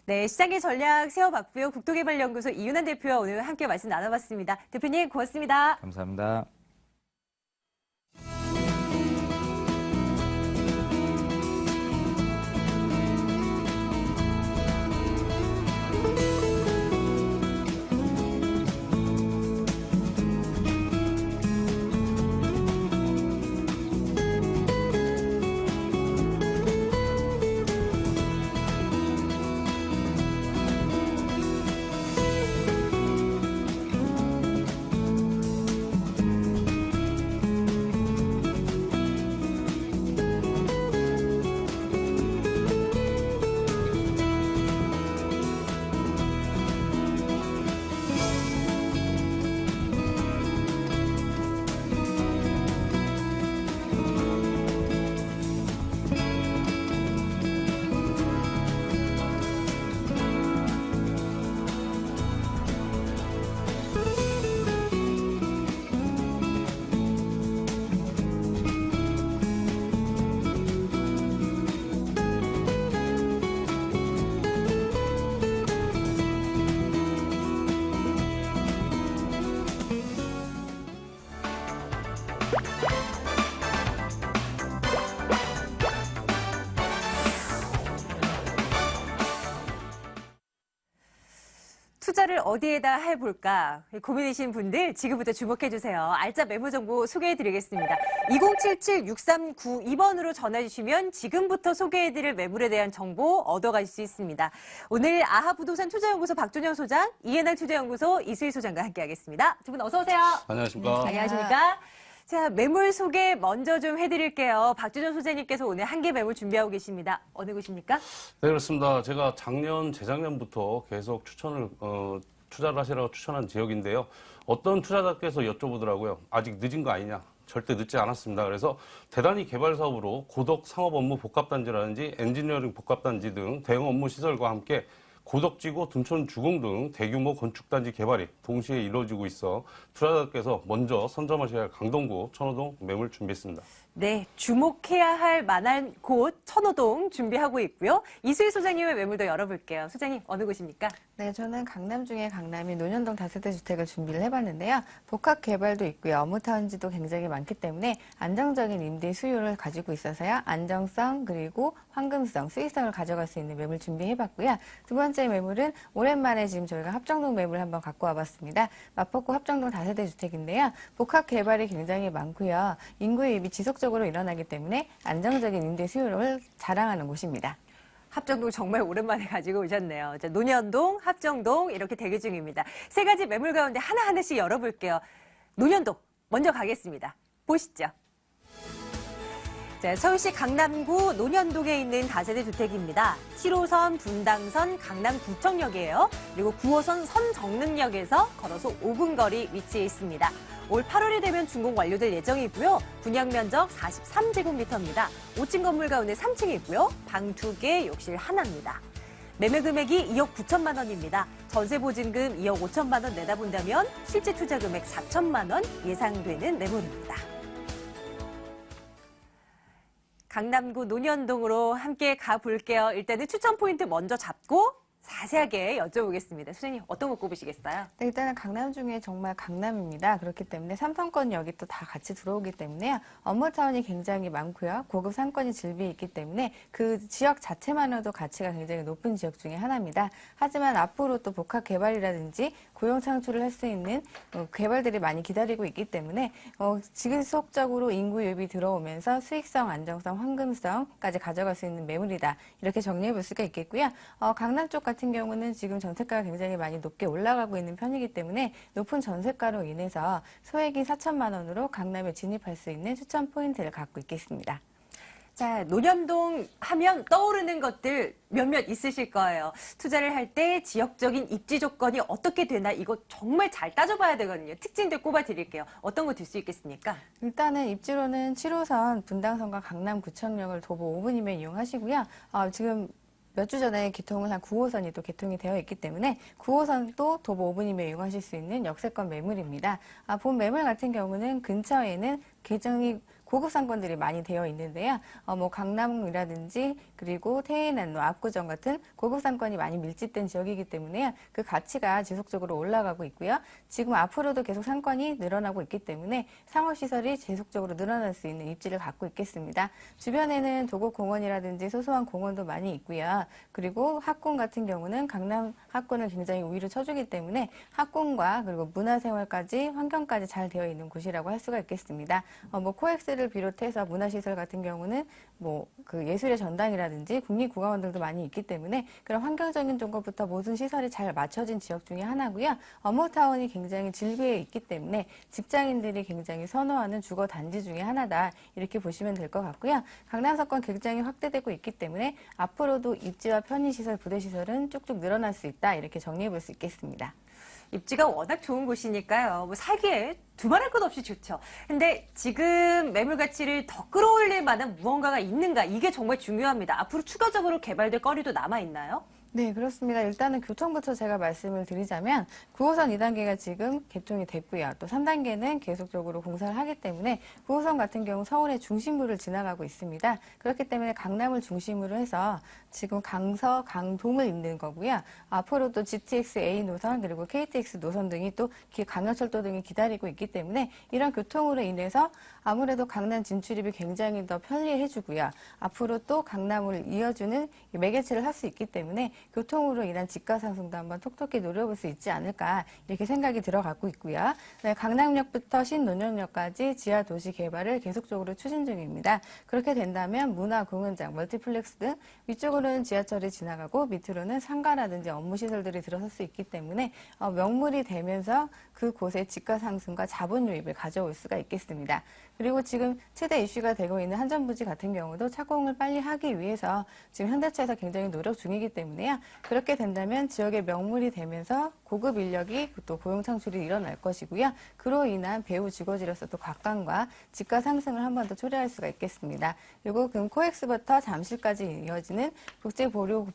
네, 시장의 전략 세워봤고요. 국토개발연구소 이윤환 대표와 오늘 함께 말씀 나눠봤습니다. 대표님 고맙습니다. 감사합니다. 투자를 어디에다 해볼까 고민이신 분들 지금부터 주목해주세요. 알짜 매물 정보 소개해드리겠습니다. 2077-6392번으로 전화주시면 지금부터 소개해드릴 매물에 대한 정보 얻어가실 수 있습니다. 오늘 아하부동산 투자연구소 박준영 소장, 이해낭 투자연구소 이수희 소장과 함께하겠습니다. 두 분 어서 오세요. 안녕하십니까. 안녕하십니까. 자, 매물 소개 먼저 좀 해드릴게요. 박준영 소장님께서 오늘 한 개 매물 준비하고 계십니다. 어느 곳입니까? 네, 그렇습니다. 제가 재작년부터 계속 투자를 하시라고 추천한 지역인데요. 어떤 투자자께서 여쭤보더라고요. 아직 늦은 거 아니냐? 절대 늦지 않았습니다. 그래서 대단히 개발 사업으로 고덕 상업 업무 복합단지라든지 엔지니어링 복합단지 등 대형 업무 시설과 함께 고덕지구, 둔촌 주공 등 대규모 건축단지 개발이 동시에 이루어지고 있어 투자자께서 먼저 선점하셔야 할 강동구, 천호동 매물 준비했습니다. 네, 주목해야 할 만한 곳 천호동 준비하고 있고요. 이수희 소장님의 매물도 열어볼게요. 소장님 어느 곳입니까? 네, 저는 강남 중에 강남인 논현동 다세대 주택을 준비를 해봤는데요. 복합 개발도 있고요. 업무타운지도 굉장히 많기 때문에 안정적인 임대 수요를 가지고 있어서요. 안정성 그리고 황금성, 수익성을 가져갈 수 있는 매물 준비해봤고요. 두 번째 매물은 오랜만에 지금 저희가 합정동 매물 한번 갖고 와봤습니다. 마포구 합정동 다세대 주택인데요. 복합 개발이 굉장히 많고요. 인구 유입이 지속적으로 일어나기 때문에 안정적인 임대 수요를 자랑하는 곳입니다. 합정동 정말 오랜만에 가지고 오셨네요. 자, 논현동, 합정동 이렇게 대기 중입니다. 세 가지 매물 가운데 하나하나씩 열어볼게요. 논현동 먼저 가겠습니다. 보시죠. 자, 서울시 강남구 논현동에 있는 다세대 주택입니다. 7호선 분당선 강남구청역이에요. 그리고 9호선 선정릉역에서 걸어서 5분 거리 위치해 있습니다. 올 8월이 되면 준공 완료될 예정이고요. 분양 면적 43제곱미터입니다. 5층 건물 가운데 3층이 있고요. 방 2개, 욕실 하나입니다. 매매 금액이 2억 9천만 원입니다. 전세 보증금 2억 5천만 원 내다 본다면 실제 투자 금액 4천만 원 예상되는 매물입니다. 강남구 논현동으로 함께 가볼게요. 일단은 추천 포인트 먼저 잡고 자세하게 여쭤보겠습니다. 소장님 어떤 거 꼽으시겠어요? 네, 일단은 강남 중에 정말 강남입니다. 그렇기 때문에 삼성권역이 또 다 같이 들어오기 때문에요. 업무타운이 굉장히 많고요. 고급 상권이 즐비 있기 때문에 그 지역 자체만으로도 가치가 굉장히 높은 지역 중에 하나입니다. 하지만 앞으로 또 복합 개발이라든지 고용 창출을 할 수 있는 개발들이 많이 기다리고 있기 때문에 지속적으로 인구 유입이 들어오면서 수익성, 안정성, 황금성까지 가져갈 수 있는 매물이다. 이렇게 정리해 볼 수가 있겠고요. 강남 쪽 같은 경우는 지금 전세가가 굉장히 많이 높게 올라가고 있는 편이기 때문에 높은 전세가로 인해서 소액인 4천만 원으로 강남에 진입할 수 있는 추천 포인트를 갖고 있겠습니다. 자, 논현동 하면 떠오르는 것들 몇몇 있으실 거예요. 투자를 할 때 지역적인 입지 조건이 어떻게 되나 이거 정말 잘 따져봐야 되거든요. 특징들 꼽아드릴게요. 어떤 거 들 수 있겠습니까? 일단은 입지로는 7호선 분당선과 강남구청역을 도보 5분이면 이용하시고요. 지금 몇 주 전에 개통을 한 9호선이 또 개통이 되어 있기 때문에 9호선도 도보 5분이면 이용하실 수 있는 역세권 매물입니다. 본 매물 같은 경우는 근처에는 굉장히 고급 상권들이 많이 되어 있는데요. 뭐 강남이라든지 그리고 태인안로, 압구정 같은 고급 상권이 많이 밀집된 지역이기 때문에 그 가치가 지속적으로 올라가고 있고요. 지금 앞으로도 계속 상권이 늘어나고 있기 때문에 상업시설이 지속적으로 늘어날 수 있는 입지를 갖고 있겠습니다. 주변에는 도곡공원이라든지 소소한 공원도 많이 있고요. 그리고 학군 같은 경우는 강남 학군을 굉장히 우위로 쳐주기 때문에 학군과 그리고 문화생활까지 환경까지 잘 되어 있는 곳이라고 할 수가 있겠습니다. 뭐 코엑스를 비롯해서 문화시설 같은 경우는 뭐 그 예술의 전당이라든지 국립국가원들도 많이 있기 때문에 그런 환경적인 쪽부터 모든 시설이 잘 맞춰진 지역 중에 하나고요. 업무타운이 굉장히 질비해 있기 때문에 직장인들이 굉장히 선호하는 주거 단지 중에 하나다 이렇게 보시면 될 것 같고요. 강남서권 굉장히 확대되고 있기 때문에 앞으로도 입지와 편의시설, 부대시설은 쭉쭉 늘어날 수 있다 이렇게 정리해 볼 수 있겠습니다. 입지가 워낙 좋은 곳이니까요. 뭐 살기에 두말할 것 없이 좋죠. 근데 지금 매물 가치를 더 끌어올릴 만한 무언가가 있는가? 이게 정말 중요합니다. 앞으로 추가적으로 개발될 거리도 남아 있나요? 네, 그렇습니다. 일단은 교통부터 제가 말씀을 드리자면 9호선 2단계가 지금 개통이 됐고요. 또 3단계는 계속적으로 공사를 하기 때문에 9호선 같은 경우 서울의 중심부를 지나가고 있습니다. 그렇기 때문에 강남을 중심으로 해서 지금 강서, 강동을 잇는 거고요. 앞으로도 GTX A 노선 그리고 KTX 노선 등이 또 강연철도 등이 기다리고 있기 때문에 이런 교통으로 인해서 아무래도 강남 진출입이 굉장히 더 편리해지고요. 앞으로 또 강남을 이어주는 매개체를 할 수 있기 때문에 교통으로 인한 집가 상승도 한번 톡톡히 노려볼 수 있지 않을까 이렇게 생각이 들어가고 있고요. 네, 강남역부터 신논현역까지 지하 도시 개발을 계속적으로 추진 중입니다. 그렇게 된다면 문화, 공연장, 멀티플렉스 등 위쪽으로는 지하철이 지나가고 밑으로는 상가라든지 업무시설들이 들어설 수 있기 때문에 명물이 되면서 그곳의 집가 상승과 자본 유입을 가져올 수가 있겠습니다. 그리고 지금 최대 이슈가 되고 있는 한전부지 같은 경우도 착공을 빨리 하기 위해서 지금 현대차에서 굉장히 노력 중이기 때문에요. 그렇게 된다면 지역의 명물이 되면서 고급 인력이 또 고용 창출이 일어날 것이고요. 그로 인한 배후 주거지로서 또 각광과 집가 상승을 한 번 더 초래할 수가 있겠습니다. 그리고 코엑스부터 잠실까지 이어지는 국제보료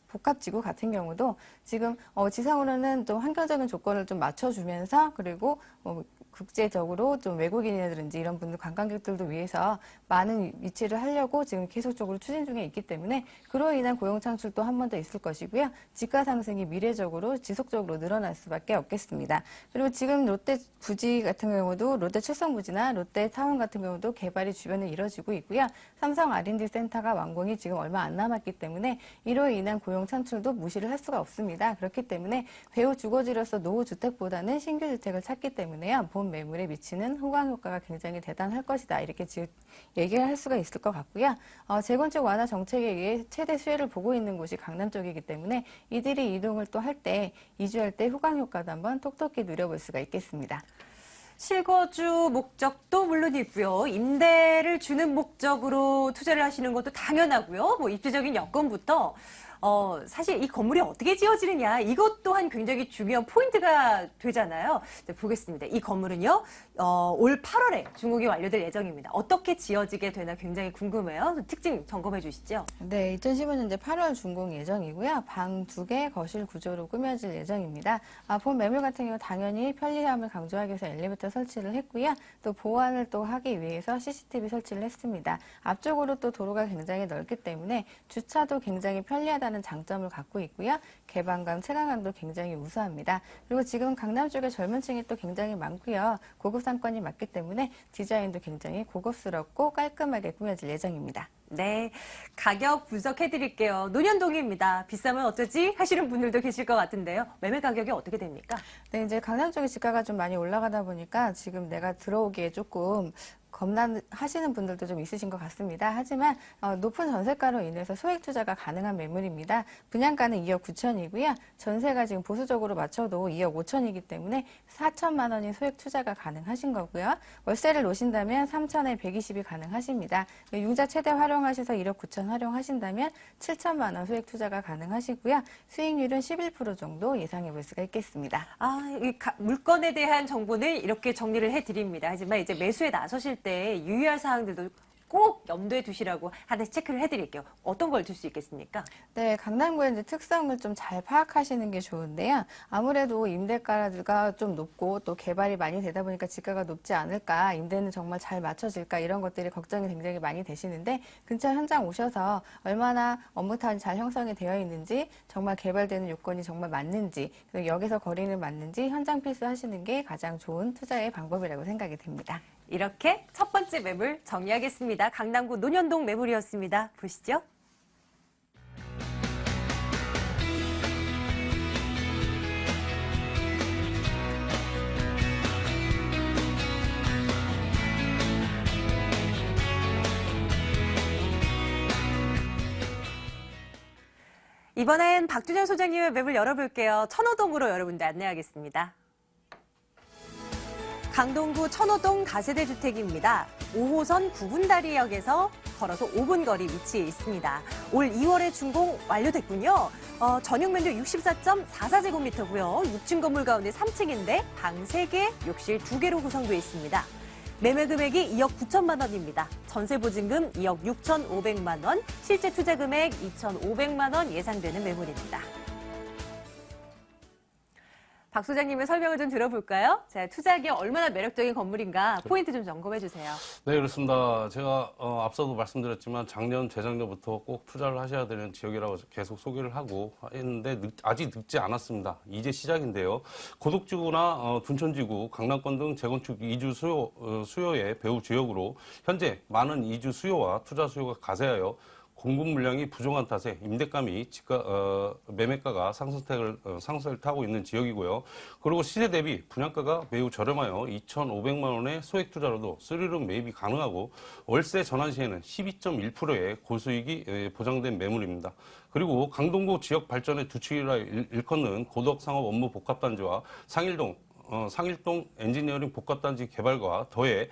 복합지구 같은 경우도 지금 지상으로는 좀 환경적인 조건을 좀 맞춰주면서 그리고 국제적으로 좀 외국인이라든지 이런 분들 관광객들도 위해서 많은 위치를 하려고 지금 계속적으로 추진 중에 있기 때문에 그로 인한 고용 창출도 한 번 더 있을 것이고요. 집가 상승이 미래적으로 지속적으로 늘어날 수밖에 없겠습니다. 그리고 지금 롯데 부지 같은 경우도 롯데 칠성부지나 롯데 타운 같은 경우도 개발이 주변에 이뤄지고 있고요. 삼성 R&D 센터가 완공이 지금 얼마 안 남았기 때문에 이로 인한 고용 창출도 무시를 할 수가 없습니다. 그렇기 때문에 배후 주거지로서 노후 주택보다는 신규 주택을 찾기 때문에요. 본 매물에 미치는 호강 효과가 굉장히 대단할 것이다. 이렇게 지금 얘기를 할 수가 있을 것 같고요. 재건축 완화 정책에 의해 최대 수혜를 보고 있는 곳이 강남 쪽이기 때문에 이들이 이동을 또 할 때, 이주할 때 호강 효과도 한번 톡톡히 누려볼 수가 있겠습니다. 실거주 목적도 물론이고요. 임대를 주는 목적으로 투자를 하시는 것도 당연하고요. 뭐 입지적인 여건부터 사실 이 건물이 어떻게 지어지느냐 이것 또한 굉장히 중요한 포인트가 되잖아요. 네, 보겠습니다. 이 건물은요. 올 8월에 준공이 완료될 예정입니다. 어떻게 지어지게 되나 굉장히 궁금해요. 특징 점검해 주시죠. 네, 2015년제 8월 준공 예정이고요. 방 2개 거실 구조로 꾸며질 예정입니다. 본 매물 같은 경우 당연히 편리함을 강조하기 위해서 엘리베이터 설치를 했고요. 또 보안을 또 하기 위해서 CCTV 설치를 했습니다. 앞쪽으로 또 도로가 굉장히 넓기 때문에 주차도 굉장히 편리하다는 장점을 갖고 있고요. 개방감, 체감감도 굉장히 우수합니다. 그리고 지금 강남 쪽에 젊은 층이 또 굉장히 많고요. 고급 상권이 많기 때문에 디자인도 굉장히 고급스럽고 깔끔하게 꾸며질 예정입니다. 네, 가격 분석해 드릴게요. 논현동입니다. 비싸면 어쩌지 하시는 분들도 계실 것 같은데요. 매매 가격이 어떻게 됩니까? 네, 이제 강남 쪽에 집가가 좀 많이 올라가다 보니까 지금 내가 들어오기에 조금 겁나하시는 분들도 좀 있으신 것 같습니다. 하지만 높은 전세가로 인해서 소액 투자가 가능한 매물입니다. 분양가는 2억 9천이고요. 전세가 지금 보수적으로 맞춰도 2억 5천이기 때문에 4천만 원이 소액 투자가 가능하신 거고요. 월세를 놓으신다면 3천에 120이 가능하십니다. 융자 최대 활용하셔서 1억 9천 활용하신다면 7천만 원 소액 투자가 가능하시고요. 수익률은 11% 정도 예상해 볼 수가 있겠습니다. 이 물건에 대한 정보는 이렇게 정리를 해 드립니다. 하지만 이제 매수에 나서실 때 유의할 사항들도 꼭 염두에 두시라고 하나씩 체크를 해드릴게요. 어떤 걸 줄 수 있겠습니까? 네, 강남구의 이제 특성을 좀 잘 파악하시는 게 좋은데요. 아무래도 임대가가 좀 높고 또 개발이 많이 되다 보니까 지가가 높지 않을까, 임대는 정말 잘 맞춰질까 이런 것들이 걱정이 굉장히 많이 되시는데 근처 현장 오셔서 얼마나 업무타운이 잘 형성이 되어 있는지, 정말 개발되는 요건이 정말 맞는지, 그리고 역에서 거리는 맞는지 현장 필수하시는 게 가장 좋은 투자의 방법이라고 생각이 됩니다. 이렇게 첫 번째 매물 정리하겠습니다. 강남구 논현동 매물이었습니다. 보시죠. 이번엔 박준현 소장님의 매물 열어볼게요. 천호동으로 여러분들 안내하겠습니다. 강동구 천호동 다세대 주택입니다. 5호선 구분다리역에서 걸어서 5분 거리 위치해 있습니다. 올 2월에 준공 완료됐군요. 전용 면적 64.44제곱미터고요. 6층 건물 가운데 3층인데 방 3개, 욕실 2개로 구성되어 있습니다. 매매 금액이 2억 9천만 원입니다. 전세 보증금 2억 6,500만 원, 실제 투자 금액 2,500만 원 예상되는 매물입니다. 박 소장님의 설명을 좀 들어볼까요? 자, 투자하기에 얼마나 매력적인 건물인가 포인트 좀 점검해 주세요. 네, 그렇습니다. 제가 앞서도 말씀드렸지만 작년, 재작년부터 꼭 투자를 하셔야 되는 지역이라고 계속 소개를 하고 했는데 아직 늦지 않았습니다. 이제 시작인데요. 고덕지구나 둔천지구, 강남권 등 재건축 이주 수요의 배후 지역으로 현재 많은 이주 수요와 투자 수요가 가세하여 공급 물량이 부족한 탓에 임대감이 매매가가 상승세를 타고 있는 지역이고요. 그리고 시세 대비 분양가가 매우 저렴하여 2,500만 원의 소액 투자로도 스리룸 매입이 가능하고 월세 전환 시에는 12.1%의 고수익이 보장된 매물입니다. 그리고 강동구 지역 발전의 두 축이라 일컫는 고덕 상업 업무 복합단지와 상일동 엔지니어링 복합단지 개발과 더해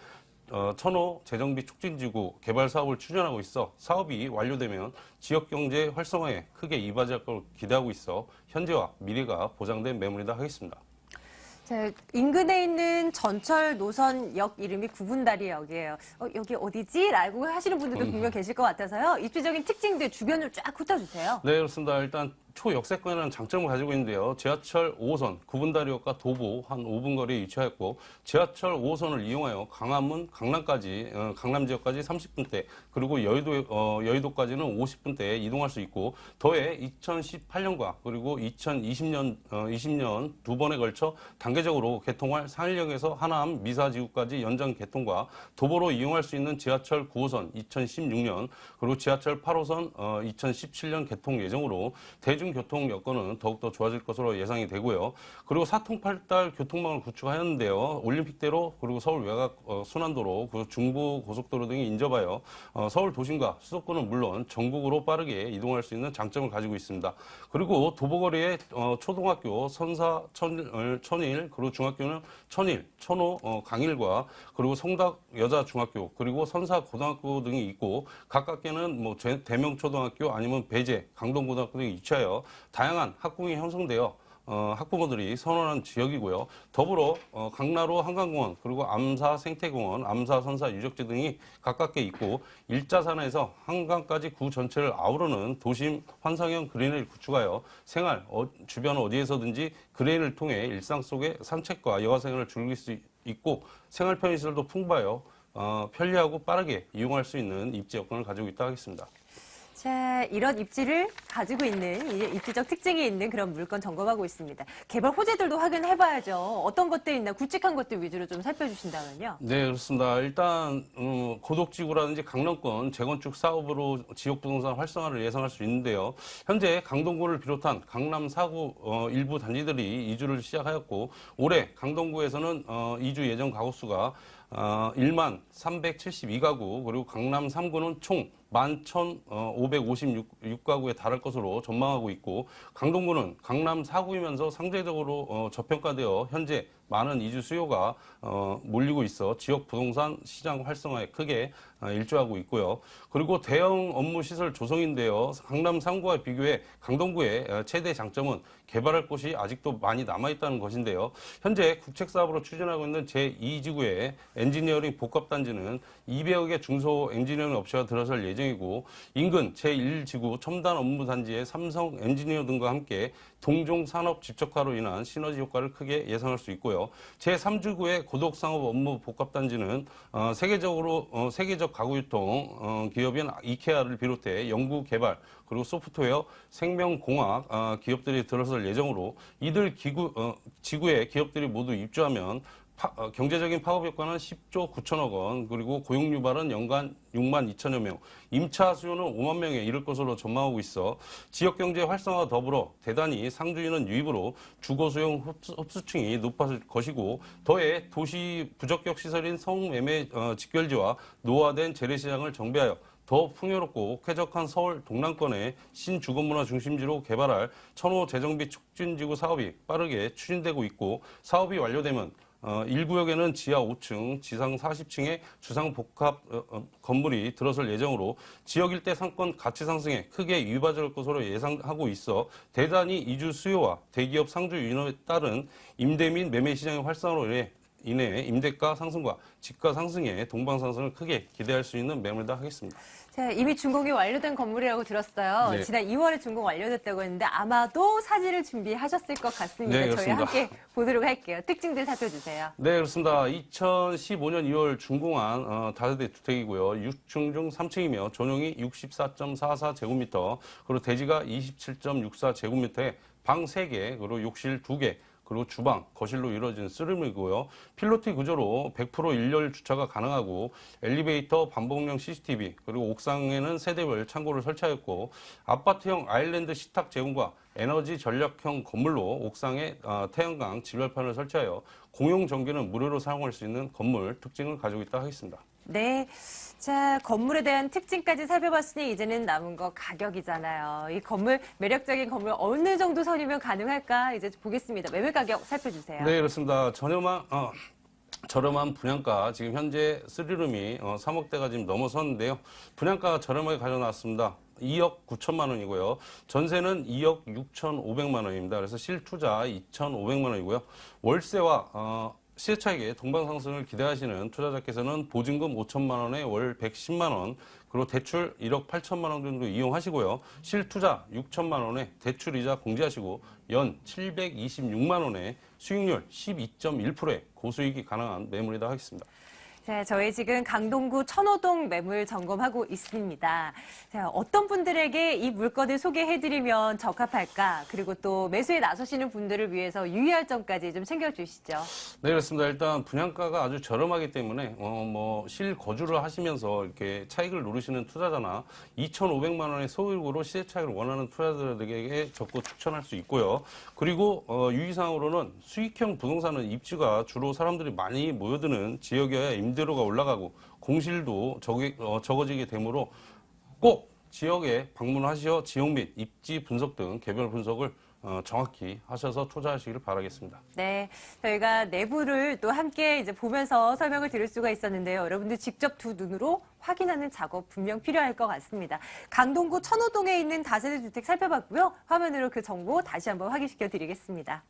천호 재정비 촉진지구 개발 사업을 추진하고 있어 사업이 완료되면 지역 경제 활성화에 크게 이바지할 것으로 기대하고 있어 현재와 미래가 보장된 매물이다 하겠습니다. 자, 인근에 있는 전철 노선역 이름이 구분다리역이에요. 여기 어디지? 라고 하시는 분들도 분명 계실 것 같아서요. 입지적인 특징들 주변을 쫙 훑어주세요. 네, 그렇습니다. 일단 초역세권이라는 장점을 가지고 있는데요. 지하철 5호선 구분다리역과 도보 한 5분 거리에 위치하였고 지하철 5호선을 이용하여 강화문, 강남까지 강남 지역까지 30분대 그리고 여의도까지는 50분대에 이동할 수 있고 더해 2018년과 그리고 2020년 두 번에 걸쳐 단계적으로 개통할 상일역에서 하남 미사지구까지 연장 개통과 도보로 이용할 수 있는 지하철 9호선 2016년 그리고 지하철 8호선 2017년 개통 예정으로 대중교통 여건은 더욱더 좋아질 것으로 예상이 되고요. 그리고 사통팔달 교통망을 구축하였는데요. 올림픽대로 그리고 서울 외곽 순환도로 그리고 중부 고속도로 등이 인접하여 서울 도심과 수도권은 물론 전국으로 빠르게 이동할 수 있는 장점을 가지고 있습니다. 그리고 도보거리에 초등학교 선사 천일 그리고 중학교는 천일, 천호 강일과 그리고 성덕 여자중학교 그리고 선사 고등학교 등이 있고 가깝게는 뭐 대명 초등학교 아니면 배재 강동고등학교 등이 위치하여 다양한 학군이 형성되어 학부모들이 선호하는 지역이고요. 더불어 강나루 한강공원 그리고 암사 생태공원, 암사 선사 유적지 등이 가깝게 있고 일자산에서 한강까지 구 전체를 아우르는 도심 환상형 그린을 구축하여 생활 주변 어디에서든지 그린을 통해 일상 속의 산책과 여가생활을 즐길 수 있고 생활 편의시설도 풍부하여 편리하고 빠르게 이용할 수 있는 입지 여건을 가지고 있다 하겠습니다. 자, 이런 입지를 가지고 있는, 입지적 특징이 있는 그런 물건 점검하고 있습니다. 개발 호재들도 확인해봐야죠. 어떤 것들이 있나 굵직한 것들 위주로 좀 살펴주신다면요. 네, 그렇습니다. 일단 고덕지구라든지 강남권 재건축 사업으로 지역 부동산 활성화를 예상할 수 있는데요. 현재 강동구를 비롯한 강남 4구 일부 단지들이 이주를 시작하였고 올해 강동구에서는 이주 예정 가구수가 1만 372가구 그리고 강남 3구는 총 11,556가구에 달할 것으로 전망하고 있고, 강동구는 강남 4구이면서 상대적으로 저평가되어 현재 많은 이주 수요가 몰리고 있어 지역 부동산 시장 활성화에 크게 일조하고 있고요. 그리고 대형 업무 시설 조성인데요. 강남 3구와 비교해 강동구의 최대 장점은 개발할 곳이 아직도 많이 남아있다는 것인데요. 현재 국책사업으로 추진하고 있는 제2지구의 엔지니어링 복합단지는 200억의 중소 엔지니어링 업체가 들어설 예정이고, 인근 제1지구 첨단 업무단지의 삼성 엔지니어 등과 함께 동종 산업 집적화로 인한 시너지 효과를 크게 예상할 수 있고요. 제3지구의 고덕상업 업무 복합단지는 세계적 가구 유통 기업인 이케아를 비롯해 연구 개발 그리고 소프트웨어, 생명공학 기업들이 들어설 예정으로, 이들 지구의 기업들이 모두 입주하면 경제적인 파급 효과는 10조 9천억 원, 그리고 고용 유발은 연간 6만 2천여 명, 임차 수요는 5만 명에 이를 것으로 전망하고 있어 지역 경제 활성화와 더불어 대단히 상주인원 유입으로 주거 수용 흡수층이 높아질 것이고, 더해 도시 부적격 시설인 성매매 직결지와 노화된 재래시장을 정비하여 더 풍요롭고 쾌적한 서울 동남권의 신주거문화 중심지로 개발할 천호 재정비 촉진지구 사업이 빠르게 추진되고 있고, 사업이 완료되면 1구역에는 지하 5층, 지상 40층의 주상복합 건물이 들어설 예정으로 지역 일대 상권 가치 상승에 크게 유의받을 것으로 예상하고 있어 대단히 이주 수요와 대기업 상주 유인에 따른 임대 및 매매 시장의 활성화로 인해 임대가 상승과 집가 상승에 동방상승을 크게 기대할 수 있는 매물이다 하겠습니다. 자, 이미 준공이 완료된 건물이라고 들었어요. 네. 지난 2월에 준공 완료됐다고 했는데 아마도 사진을 준비하셨을 것 같습니다. 네, 저희 그렇습니다. 함께 보도록 할게요. 특징들 살펴주세요. 네, 그렇습니다. 2015년 2월 준공한 다세대 주택이고요. 6층 중 3층이며 전용이 64.44제곱미터, 그리고 대지가 27.64제곱미터에 방 3개, 그리고 욕실 2개, 그리고 주방, 거실로 이루어진 쓰리룸이고요. 필로티 구조로 100% 일렬 주차가 가능하고 엘리베이터, 반복용 CCTV, 그리고 옥상에는 세대별 창고를 설치하였고, 아파트형 아일랜드 식탁 제공과 에너지 전략형 건물로 옥상에 태양광 진열판을 설치하여 공용 전기는 무료로 사용할 수 있는 건물 특징을 가지고 있다 하겠습니다. 네. 자, 건물에 대한 특징까지 살펴봤으니 이제는 남은 거 가격이잖아요. 이 건물, 매력적인 건물 어느 정도 선이면 가능할까? 이제 보겠습니다. 매매 가격 살펴주세요. 네, 그렇습니다. 저렴한 분양가, 지금 현재 3룸이 3억대가 지금 넘어섰는데요. 분양가 저렴하게 가져놨습니다. 2억 9천만 원이고요. 전세는 2억 6,500만 원입니다. 그래서 실투자 2,500만 원이고요. 월세와 시세 차익의 동방상승을 기대하시는 투자자께서는 보증금 5천만 원에 월 110만 원, 그리고 대출 1억 8천만 원 정도 이용하시고요. 실투자 6천만 원에 대출이자 공제하시고 연 726만 원에 수익률 12.1%의 고수익이 가능한 매물이다 하겠습니다. 자, 저희 지금 강동구 천호동 매물 점검하고 있습니다. 자, 어떤 분들에게 이 물건을 소개해드리면 적합할까? 그리고 또 매수에 나서시는 분들을 위해서 유의할 점까지 좀 챙겨주시죠. 네, 그렇습니다. 일단 분양가가 아주 저렴하기 때문에 실거주를 하시면서 이렇게 차익을 누리시는 투자자나 2,500만 원의 소유로 시세 차익을 원하는 투자자들에게 적극 추천할 수 있고요. 그리고 유의사항으로는 수익형 부동산은 입지가 주로 사람들이 많이 모여드는 지역이어야 임대료가 올라가고 공실도 적어지게 되므로 꼭 지역에 방문하시어 지역 및 입지 분석 등 개별 분석을 정확히 하셔서 투자하시기를 바라겠습니다. 네, 저희가 내부를 또 함께 이제 보면서 설명을 드릴 수가 있었는데요. 여러분들 직접 두 눈으로 확인하는 작업 분명 필요할 것 같습니다. 강동구 천호동에 있는 다세대 주택 살펴봤고요. 화면으로 그 정보 다시 한번 확인시켜 드리겠습니다.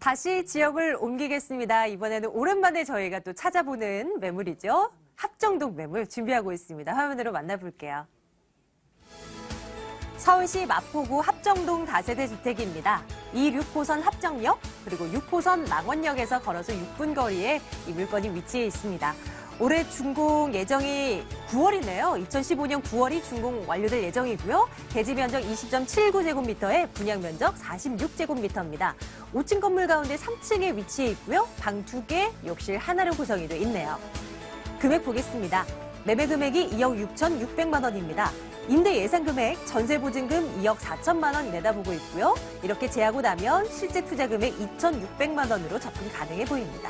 다시 지역을 옮기겠습니다. 이번에는 오랜만에 저희가 또 찾아보는 매물이죠. 합정동 매물 준비하고 있습니다. 화면으로 만나볼게요. 서울시 마포구 합정동 다세대 주택입니다. 6호선 합정역 그리고 6호선 망원역에서 걸어서 6분 거리에 이 물건이 위치해 있습니다. 올해 준공 예정이 9월이네요. 2015년 9월이 준공 완료될 예정이고요. 대지 면적 20.79제곱미터에 분양 면적 46제곱미터입니다. 5층 건물 가운데 3층에 위치해 있고요. 방 2개, 욕실 하나로 구성이 돼 있네요. 금액 보겠습니다. 매매 금액이 2억 6,600만 원입니다. 임대 예상 금액, 전세 보증금 2억 4천만 원 내다보고 있고요. 이렇게 제하고 나면 실제 투자 금액 2,600만 원으로 접근 가능해 보입니다.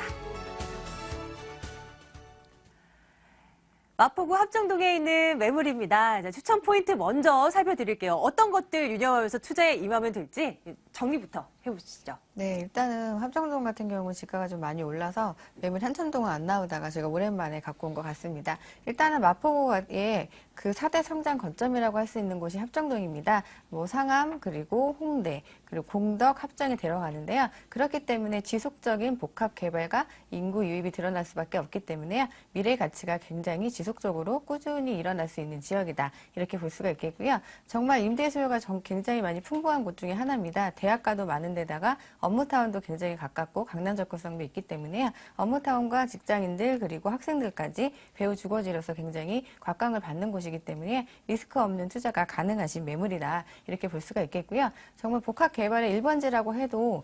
마포구 합정동에 있는 매물입니다. 자, 추천 포인트 먼저 살펴드릴게요. 어떤 것들 유념하면서 투자에 임하면 될지 정리부터 해보시죠. 네, 일단은 합정동 같은 경우는 지가가 좀 많이 올라서 매물 한참 동안 안 나오다가 제가 오랜만에 갖고 온 것 같습니다. 일단은 마포구의 그 4대 성장 거점이라고 할 수 있는 곳이 합정동입니다. 뭐 상암, 그리고 홍대, 그리고 공덕, 합정이 들어가는데요. 그렇기 때문에 지속적인 복합 개발과 인구 유입이 드러날 수밖에 없기 때문에요. 미래 가치가 굉장히 지속적으로 꾸준히 일어날 수 있는 지역이다. 이렇게 볼 수가 있겠고요. 정말 임대 수요가 굉장히 많이 풍부한 곳 중에 하나입니다. 대학가도 많은 데다가 업무타운도 굉장히 가깝고 강남 접근성도 있기 때문에요. 업무타운과 직장인들 그리고 학생들까지 배후 주거지로서 굉장히 곽광을 받는 곳이기 때문에 리스크 없는 투자가 가능하신 매물이다. 이렇게 볼 수가 있겠고요. 정말 복합 개발의 1번지라고 해도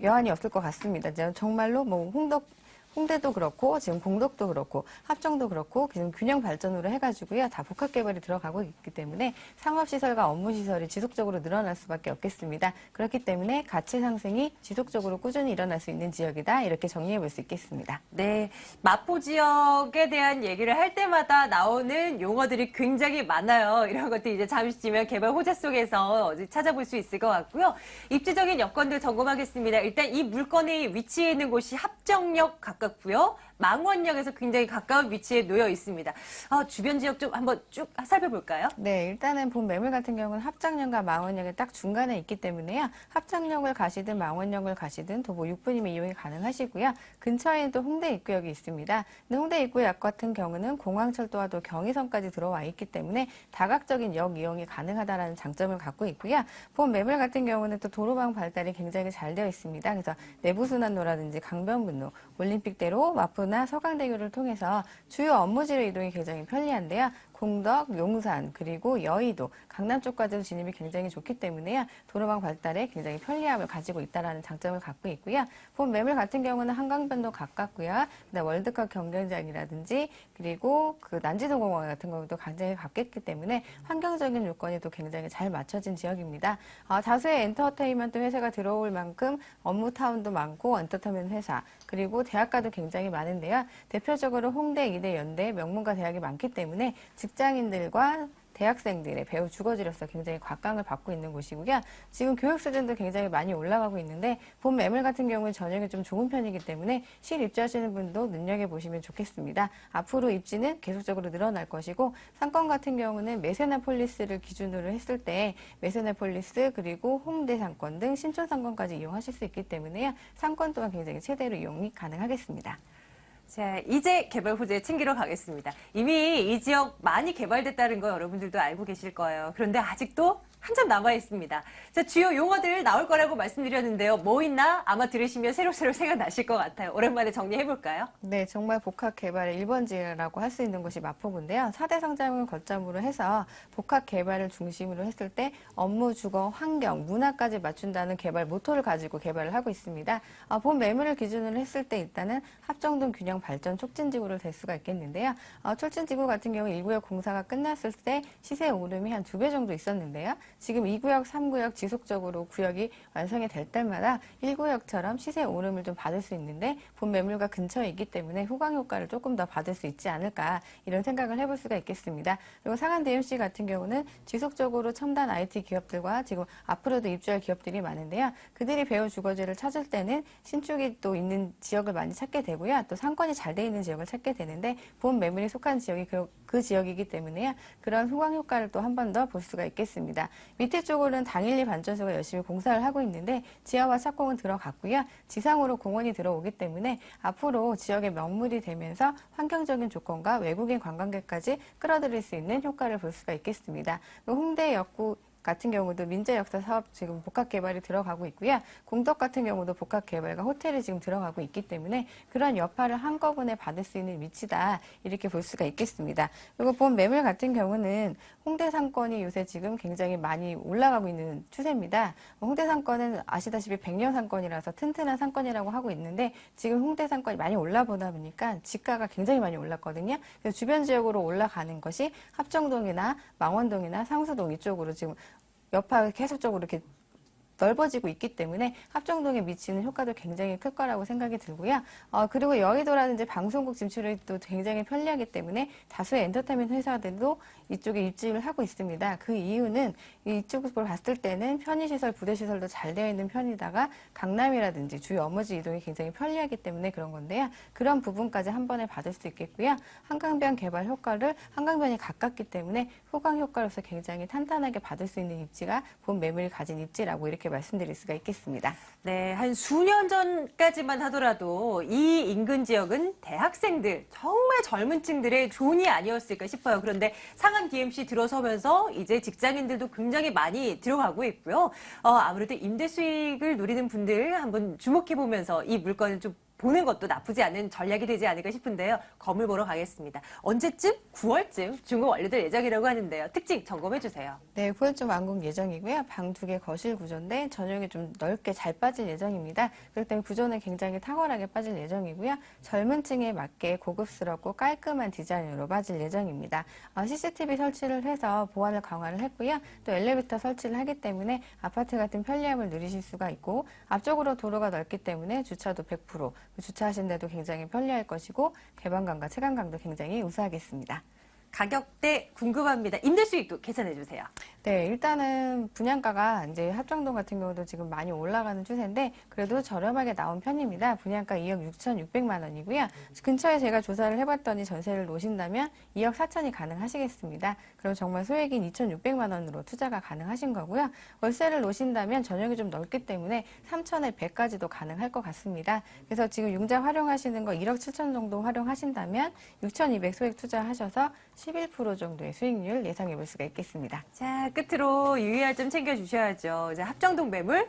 여한이 없을 것 같습니다. 정말로 뭐 홍대도 그렇고 지금 공덕도 그렇고 합정도 그렇고 지금 균형 발전으로 해가지고요. 다 복합 개발이 들어가고 있기 때문에 상업시설과 업무시설이 지속적으로 늘어날 수밖에 없겠습니다. 그렇기 때문에 가치 상승이 지속적으로 꾸준히 일어날 수 있는 지역이다. 이렇게 정리해 볼 수 있겠습니다. 네, 마포 지역에 대한 얘기를 할 때마다 나오는 용어들이 굉장히 많아요. 이런 것들 이제 잠시 뒤면 개발 호재 속에서 찾아볼 수 있을 것 같고요. 입지적인 여건들 점검하겠습니다. 일단 이 물건이 위치해 있는 곳이 합정역 가깝고요. 망원역에서 굉장히 가까운 위치에 놓여 있습니다. 주변 지역 좀 한번 쭉 살펴볼까요? 네, 일단은 본 매물 같은 경우는 합정역과 망원역의 딱 중간에 있기 때문에요. 합정역을 가시든 망원역을 가시든 도보 6분이면 이용이 가능하시고요. 근처에도 홍대 입구역이 있습니다. 근데 홍대 입구역 같은 경우는 공항철도와 또 경의선까지 들어와 있기 때문에 다각적인 역 이용이 가능하다는 장점을 갖고 있고요. 본 매물 같은 경우는 또 도로망 발달이 굉장히 잘 되어 있습니다. 그래서 내부순환로라든지 강변북로, 올림픽대로, 마포나 서강대교를 통해서 주요 업무지로 이동이 굉장히 편리한데요. 공덕, 용산, 그리고 여의도, 강남 쪽까지도 진입이 굉장히 좋기 때문에요. 도로망 발달에 굉장히 편리함을 가지고 있다는 장점을 갖고 있고요. 본 매물 같은 경우는 한강변도 가깝고요. 그다음 월드컵 경기장이라든지 그리고 그 난지도공원 같은 경우도 굉장히 가깝기 때문에 환경적인 요건이 또 굉장히 잘 맞춰진 지역입니다. 다수의 엔터테인먼트 회사가 들어올 만큼 업무타운도 많고 엔터테인먼트 회사 그리고 대학가도 굉장히 많은데요. 대표적으로 홍대, 이대, 연대, 명문가 대학이 많기 때문에 직장인들과 대학생들의 배우 주거지로서 굉장히 곽광을 받고 있는 곳이고요. 지금 교육 수준도 굉장히 많이 올라가고 있는데 본 매물 같은 경우는 전형이 좀 좋은 편이기 때문에 실입주하시는 분도 눈여겨보시면 좋겠습니다. 앞으로 입지는 계속적으로 늘어날 것이고 상권 같은 경우는 메세나폴리스를 기준으로 했을 때 메세나폴리스 그리고 홍대 상권 등 신촌 상권까지 이용하실 수 있기 때문에요. 상권 또한 굉장히 최대로 이용이 가능하겠습니다. 자, 이제 개발 호재 챙기러 가겠습니다. 이미 이 지역 많이 개발됐다는 거 여러분들도 알고 계실 거예요. 그런데 아직도 한참 남아 있습니다. 자, 주요 용어들 나올 거라고 말씀드렸는데요. 뭐 있나 아마 들으시면 새록새록 생각나실 것 같아요. 오랜만에 정리해볼까요? 네, 정말 복합 개발의 1번지라고 할 수 있는 곳이 마포구인데요. 4대 성장을 거점으로 해서 복합 개발을 중심으로 했을 때 업무, 주거, 환경, 문화까지 맞춘다는 개발 모토를 가지고 개발을 하고 있습니다. 본 매물을 기준으로 했을 때 일단은 합정동 균형 발전 촉진지구를 될 수가 있겠는데요. 촉진지구 같은 경우 1구역 공사가 끝났을 때 시세 오름이 한 2배 정도 있었는데요. 지금 2구역, 3구역 지속적으로 구역이 완성이 될 때마다 1구역처럼 시세 오름을 좀 받을 수 있는데 본 매물과 근처에 있기 때문에 후광 효과를 조금 더 받을 수 있지 않을까 이런 생각을 해볼 수가 있겠습니다. 그리고 상한 DMC 같은 경우는 지속적으로 첨단 IT 기업들과 지금 앞으로도 입주할 기업들이 많은데요. 그들이 배우 주거지를 찾을 때는 신축이 또 있는 지역을 많이 찾게 되고요. 또 상권이 잘 돼 있는 지역을 찾게 되는데 본 매물이 속한 지역이 그 지역이기 때문에요. 그런 후광 효과를 또 한 번 더 볼 수가 있겠습니다. 밑에 쪽으로는 당일리 반전소가 열심히 공사를 하고 있는데 지하화 착공은 들어갔고요. 지상으로 공원이 들어오기 때문에 앞으로 지역의 명물이 되면서 환경적인 조건과 외국인 관광객까지 끌어들일 수 있는 효과를 볼 수가 있겠습니다. 홍대 역구 같은 경우도 민재역사 사업 지금 복합 개발이 들어가고 있고요. 공덕 같은 경우도 복합 개발과 호텔이 지금 들어가고 있기 때문에 그런 여파를 한꺼번에 받을 수 있는 위치다 이렇게 볼 수가 있겠습니다. 그리고 본 매물 같은 경우는 홍대 상권이 요새 지금 굉장히 많이 올라가고 있는 추세입니다. 홍대 상권은 아시다시피 100년 상권이라서 튼튼한 상권이라고 하고 있는데 지금 홍대 상권이 많이 올라보다 보니까 지가가 굉장히 많이 올랐거든요. 그래서 주변 지역으로 올라가는 것이 합정동이나 망원동이나 상수동 이쪽으로 지금 여파가 계속적으로 이렇게 넓어지고 있기 때문에 합정동에 미치는 효과도 굉장히 클 거라고 생각이 들고요. 그리고 여의도라든지 방송국 진출이 또 굉장히 편리하기 때문에 다수의 엔터테인먼트 회사들도 이쪽에 입지를 하고 있습니다. 그 이유는 이쪽으로 봤을 때는 편의시설, 부대시설도 잘 되어 있는 편이다가 강남이라든지 주요 업무지 이동이 굉장히 편리하기 때문에 그런 건데요. 그런 부분까지 한 번에 받을 수 있겠고요. 한강변 개발 효과를 한강변이 가깝기 때문에 후광 효과로서 굉장히 탄탄하게 받을 수 있는 입지가 본 매물이 가진 입지라고 이렇게 말씀드릴 수가 있겠습니다. 네, 한 수년 전까지만 하더라도 이 인근 지역은 대학생들, 정말 젊은 층들의 존이 아니었을까 싶어요. 그런데 상암 DMC 들어서면서 이제 직장인들도 굉장히 많이 들어가고 있고요. 아무래도 임대 수익을 노리는 분들 한번 주목해보면서 이 물건을 좀 보는 것도 나쁘지 않은 전략이 되지 않을까 싶은데요. 건물 보러 가겠습니다. 언제쯤? 9월쯤 준공 완료될 예정이라고 하는데요. 특징 점검해 주세요. 네, 9월쯤 완공 예정이고요. 방 2개 거실 구조인데 전용이 좀 넓게 잘 빠질 예정입니다. 그렇기 때문에 구조는 굉장히 탁월하게 빠질 예정이고요. 젊은 층에 맞게 고급스럽고 깔끔한 디자인으로 빠질 예정입니다. CCTV 설치를 해서 보안을 강화를 했고요. 또 엘리베이터 설치를 하기 때문에 아파트 같은 편리함을 누리실 수가 있고 앞쪽으로 도로가 넓기 때문에 주차도 100%, 주차하시는데도 굉장히 편리할 것이고 개방감과 체감감도 굉장히 우수하겠습니다. 가격대 궁금합니다. 임대 수익도 계산해 주세요. 네, 일단은 분양가가 이제 합정동 같은 경우도 지금 많이 올라가는 추세인데 그래도 저렴하게 나온 편입니다. 분양가 2억 6,600만 원이고요. 근처에 제가 조사를 해봤더니 전세를 놓으신다면 2억 4천이 가능하시겠습니다. 그럼 정말 소액인 2,600만 원으로 투자가 가능하신 거고요. 월세를 놓으신다면 전용이 좀 넓기 때문에 3천에 100까지도 가능할 것 같습니다. 그래서 지금 융자 활용하시는 거 1억 7천 정도 활용하신다면 6,200 소액 투자하셔서 11% 정도의 수익률 예상해 볼 수가 있겠습니다. 자, 끝으로 유의할 점 챙겨주셔야죠. 이제 합정동 매물,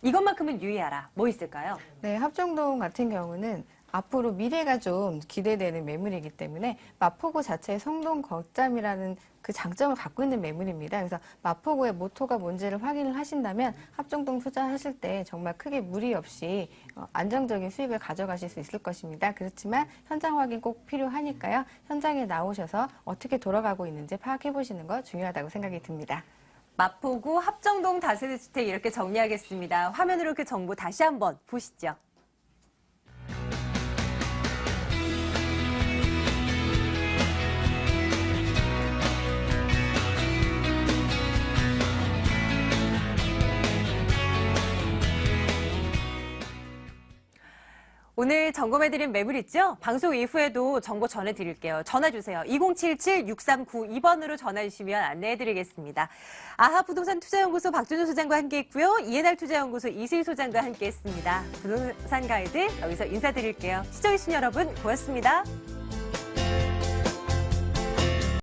이것만큼은 유의하라. 뭐 있을까요? 네, 합정동 같은 경우는 앞으로 미래가 좀 기대되는 매물이기 때문에 마포구 자체의 성동 거점이라는 그 장점을 갖고 있는 매물입니다. 그래서 마포구의 모토가 뭔지를 확인을 하신다면 합정동 투자하실 때 정말 크게 무리 없이 안정적인 수익을 가져가실 수 있을 것입니다. 그렇지만 현장 확인 꼭 필요하니까요. 현장에 나오셔서 어떻게 돌아가고 있는지 파악해 보시는 거 중요하다고 생각이 듭니다. 마포구 합정동 다세대 주택 이렇게 정리하겠습니다. 화면으로 그 정보 다시 한번 보시죠. 오늘 점검해드린 매물 있죠? 방송 이후에도 정보 전해드릴게요. 전화주세요. 2077-6392번으로 전화주시면 안내해드리겠습니다. 아하 부동산 투자연구소 박준호 소장과 함께했고요. 이해날 투자연구소 이수희 소장과 함께했습니다. 부동산 가이드 여기서 인사드릴게요. 시청해주신 여러분 고맙습니다.